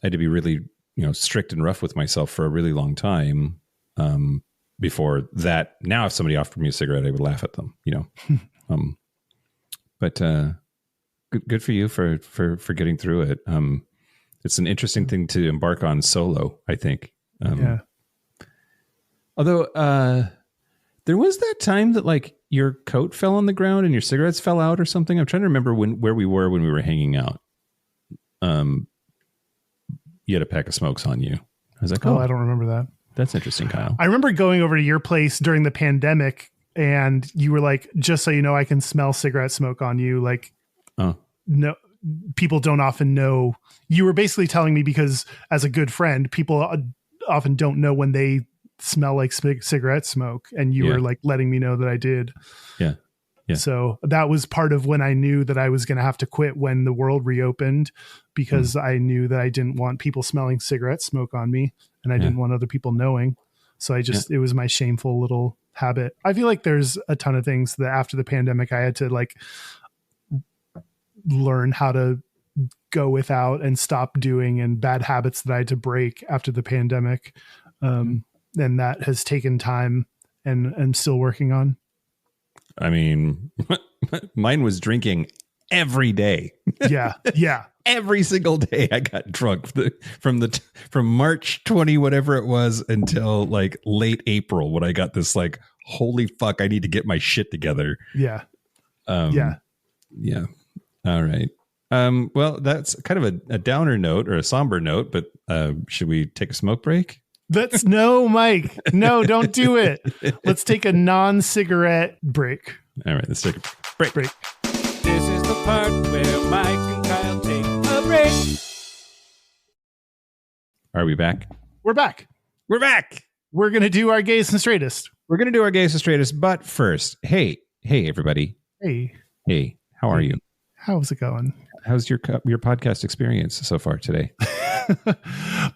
had to be really, strict and rough with myself for a really long time. Before that, now if somebody offered me a cigarette, I would laugh at them, but good for you for getting through it. It's an interesting thing to embark on solo, I think. Yeah. Although there was that time that like your coat fell on the ground and your cigarettes fell out or something. I'm trying to remember where we were when we were hanging out. You had a pack of smokes on you. I was like, oh, I don't remember that. That's interesting, Kyle. I remember going over to your place during the pandemic and you were like, just so you know, I can smell cigarette smoke on you. Like, no, people don't often know. You were basically telling me because as a good friend, people often don't know when they smell like cigarette smoke. And you were like letting me know that I did. Yeah. Yeah. So that was part of when I knew that I was going to have to quit when the world reopened, because I knew that I didn't want people smelling cigarette smoke on me and I didn't want other people knowing. So it was my shameful little habit. I feel like there's a ton of things that after the pandemic, I had to like learn how to go without and stop doing, and bad habits that I had to break after the pandemic. And that has taken time and I'm still working on. I mean, mine was drinking every day. Yeah. Every single day I got drunk from March 20, whatever it was, until like late April when I got this like, holy fuck, I need to get my shit together. Yeah. Yeah. All right. Well, that's kind of a downer note or a somber note, but should we take a smoke break? No, Mike. No, don't do it. Let's take a non-cigarette break. All right, let's take a break. This is the part where Mike and Kyle take a break. Are we back? We're back. We're going to do our Gayest and Straightest. But first, hey, everybody. Hey, how are you? How's it going? How's your podcast experience so far today?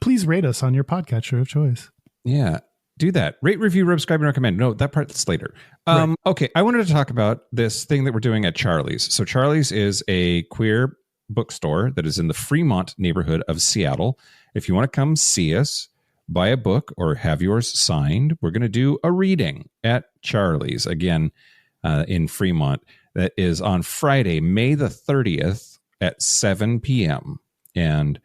Please rate us on your podcatcher of choice. Yeah, do that. Rate, review, subscribe, and recommend. No, that part's later. Right. Okay, I wanted to talk about this thing that we're doing at Charlie's. So Charlie's is a queer bookstore that is in the Fremont neighborhood of Seattle. If you want to come see us, buy a book, or have yours signed, we're going to do a reading at Charlie's, again, in Fremont. That is on Friday, May the 30th at 7 p.m. And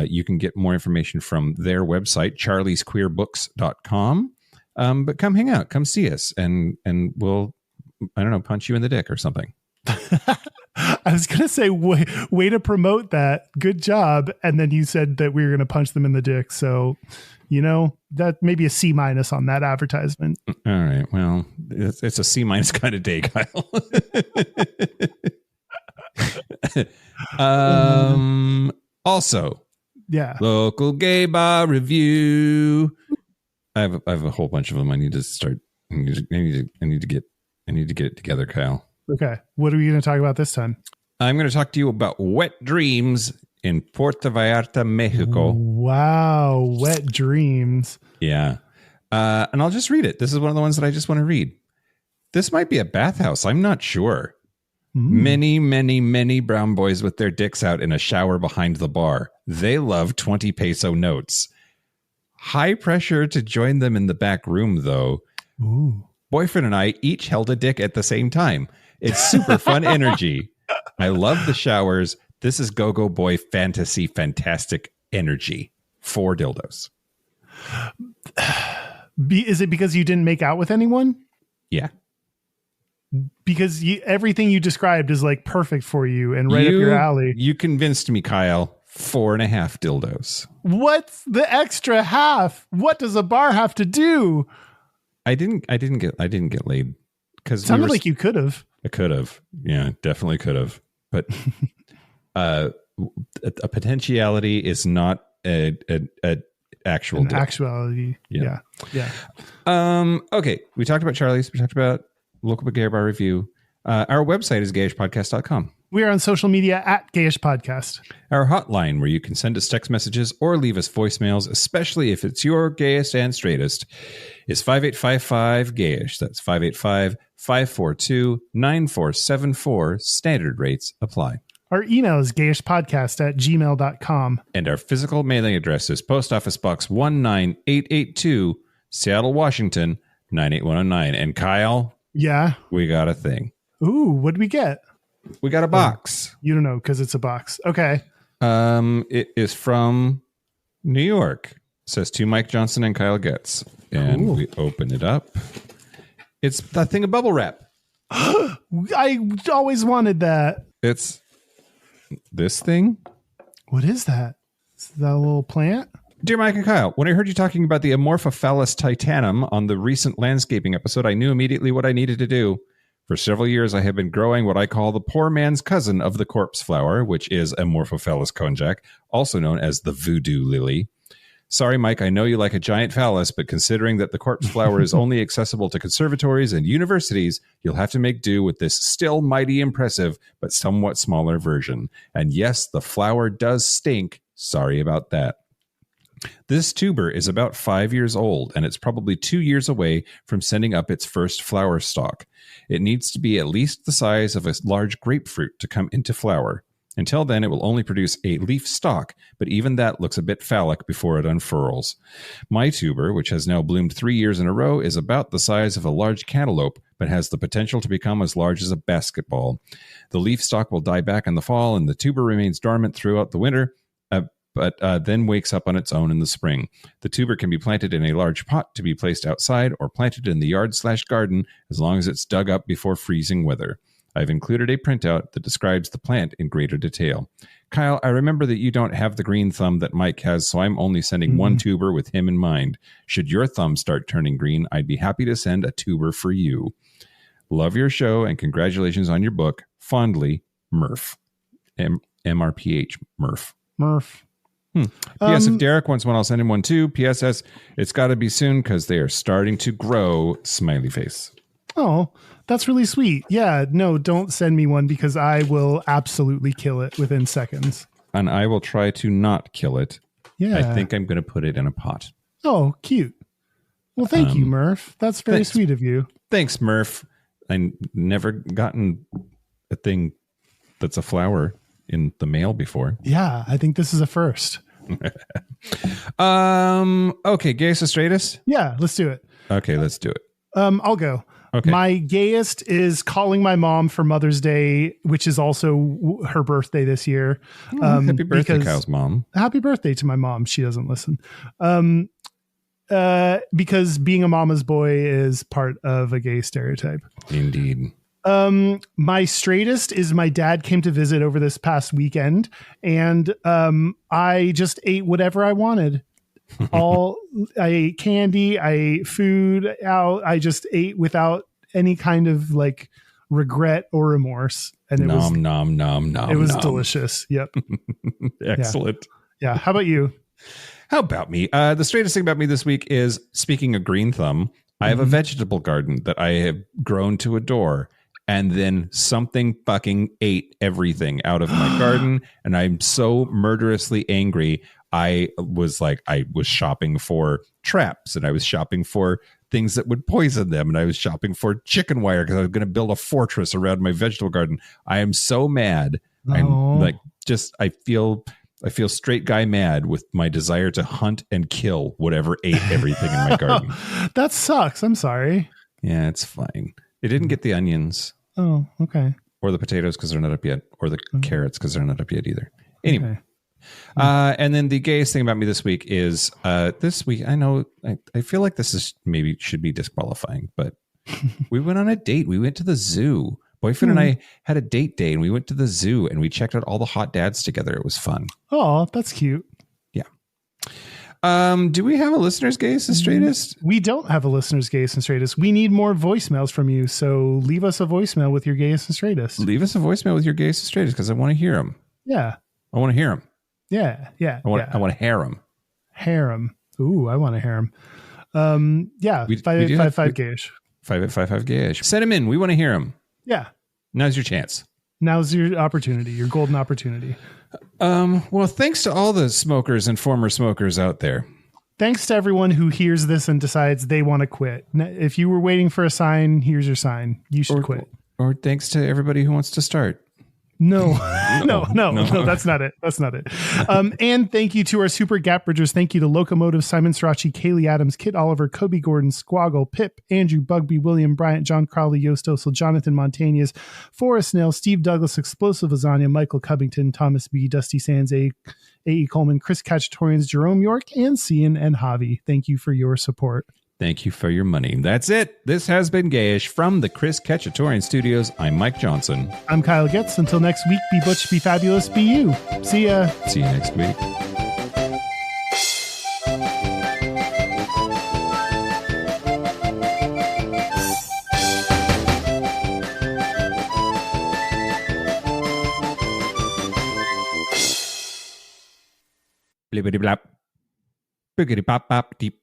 you can get more information from their website, charliesqueerbooks.com. But come hang out, come see us, and we'll, I don't know, punch you in the dick or something. I was going to say, way to promote that. Good job. And then you said that we were going to punch them in the dick. So, that maybe a C- on that advertisement. All right. Well, it's a C- kind of day, Kyle. Also, yeah, local gay bar review. I have a whole bunch of them. I need to start. I need to get it together, Kyle. Okay. What are we going to talk about this time? I'm going to talk to you about Wet Dreams in Puerto Vallarta, Mexico. Wow. Wet Dreams. Yeah. And I'll just read it. This is one of the ones that I just want to read. This might be a bathhouse. I'm not sure. Many, many, many brown boys with their dicks out in a shower behind the bar. They love 20 peso notes. High pressure to join them in the back room, though. Ooh. Boyfriend and I each held a dick at the same time. It's super fun energy. I love the showers. This is Go-Go Boy fantasy fantastic energy. 4 dildos. Is it because you didn't make out with anyone? Yeah. Because everything you described is like perfect for you and right up your alley. You convinced me, Kyle. 4.5 dildos. What's the extra half? What does a bar have to do? I didn't get laid because sounded like you could have. I could have. Yeah, definitely could have. But a potentiality is not a actual an actuality. Yeah. Okay. We talked about Charlie's. We talked about local gay bar review. Our website is gayishpodcast.com. We are on social media at Gayish Podcast. Our hotline, where you can send us text messages or leave us voicemails, especially if it's your gayest and straightest, is 5855-GAYISH. That's 585-542-9474. Standard rates apply. Our email is gayishpodcast@gmail.com. And our physical mailing address is Post Office Box 19882, Seattle, Washington, 98109. And Kyle, yeah, we got a thing. Ooh, what did we get? We got a box. You don't know because it's a box. Okay. It is from New York. It says to Mike Johnson and Kyle Getz. And we open it up. It's that thing of bubble wrap. I always wanted that. It's this thing. What is that? Is that a little plant? Dear Mike and Kyle, when I heard you talking about the Amorphophallus titanum on the recent landscaping episode, I knew immediately what I needed to do. For several years, I have been growing what I call the poor man's cousin of the corpse flower, which is Amorphophallus konjac, also known as the voodoo lily. Sorry, Mike, I know you like a giant phallus, but considering that the corpse flower is only accessible to conservatories and universities, you'll have to make do with this still mighty impressive, but somewhat smaller version. And yes, the flower does stink. Sorry about that. This tuber is about 5 years old, and it's probably 2 years away from sending up its first flower stalk. It needs to be at least the size of a large grapefruit to come into flower. Until then, it will only produce a leaf stalk, but even that looks a bit phallic before it unfurls. My tuber, which has now bloomed 3 years in a row, is about the size of a large cantaloupe, but has the potential to become as large as a basketball. The leaf stalk will die back in the fall, and the tuber remains dormant throughout the winter, but then wakes up on its own in the spring. The tuber can be planted in a large pot to be placed outside or planted in the yard/garden as long as it's dug up before freezing weather. I've included a printout that describes the plant in greater detail. Kyle, I remember that you don't have the green thumb that Mike has, so I'm only sending one tuber with him in mind. Should your thumb start turning green, I'd be happy to send a tuber for you. Love your show and congratulations on your book. Fondly, Murph. MRPH, Murph. Murph. P.S. If Derek wants one, I'll send him one too. P.S.S. It's got to be soon because they are starting to grow. Smiley face. Oh, that's really sweet. Yeah, no, don't send me one because I will absolutely kill it within seconds. And I will try to not kill it. Yeah. I think I'm going to put it in a pot. Oh, cute. Well, thank you, Murph. That's very sweet of you. Thanks, Murph. I never gotten a thing that's a flower in the mail before. Yeah, I think this is a first. Okay, Gayest or Straightest? Yeah, let's do it. Okay, let's do it. I'll go. Okay. My gayest is calling my mom for Mother's Day, which is also her birthday this year. Happy birthday, Kyle's mom. Happy birthday to my mom. She doesn't listen. Because being a mama's boy is part of a gay stereotype. Indeed. My straightest is my dad came to visit over this past weekend, and I just ate whatever I wanted. I ate candy, I ate food out. I just ate without any kind of like regret or remorse. And it was delicious. Yep. Excellent. Yeah. How about you? How about me? The straightest thing about me this week is, speaking of green thumb, I have a vegetable garden that I have grown to adore. And then something fucking ate everything out of my garden. And I'm so murderously angry. I was shopping for traps, and I was shopping for things that would poison them. And I was shopping for chicken wire because I was going to build a fortress around my vegetable garden. I am so mad. I'm like, I feel straight guy mad with my desire to hunt and kill whatever ate everything in my garden. That sucks. I'm sorry. Yeah, it's fine. It didn't get the onions. Oh, okay. Or the potatoes because they're not up yet. Or the carrots because they're not up yet either. Anyway. Okay. And then the gayest thing about me this week is this week, I know I feel like this is maybe should be disqualifying, but we went on a date. We went to the zoo. Boyfriend and I had a date day, and we went to the zoo and we checked out all the hot dads together. It was fun. Oh, that's cute. Yeah. Do we have a listener's gayest and straightest? We don't have a listener's gayest and straightest. We need more voicemails from you. So leave us a voicemail with your gayest and straightest. Leave us a voicemail with your gayest and straightest because I want to hear them. Yeah. I want to hear them. Yeah. I want to hair them. Harem. Ooh, I want to harem. Yeah. 555 gayish. 5855 gayish. Send them in. We want to hear them. Yeah. Now's your chance. Now's your opportunity, your golden opportunity. Well, thanks to all the smokers and former smokers out there. Thanks to everyone who hears this and decides they want to quit. If you were waiting for a sign, here's your sign. You should quit. Or thanks to everybody who wants to start. No, that's not it. That's not it. And thank you to our super gap bridgers. Thank you to Locomotive, Simon Srirachi, Kaylee Adams, Kit Oliver, Kobe Gordon, Squaggle, Pip, Andrew, Bugby, William Bryant, John Crowley, Yost Osel, Jonathan Montañez, Forrest Nail, Steve Douglas, Explosive Lasagna, Michael Covington, Thomas B, Dusty Sands, A.E. Coleman, Chris Cacciatorians, Jerome York, and Cian and Javi. Thank you for your support. Thank you for your money. That's it. This has been Gayish from the Chris Cacciatorian Studios. I'm Mike Johnson. I'm Kyle Getz. Until next week, be butch, be fabulous, be you. See ya. See you next week. Blibbity blap. Biggity pop pop deep.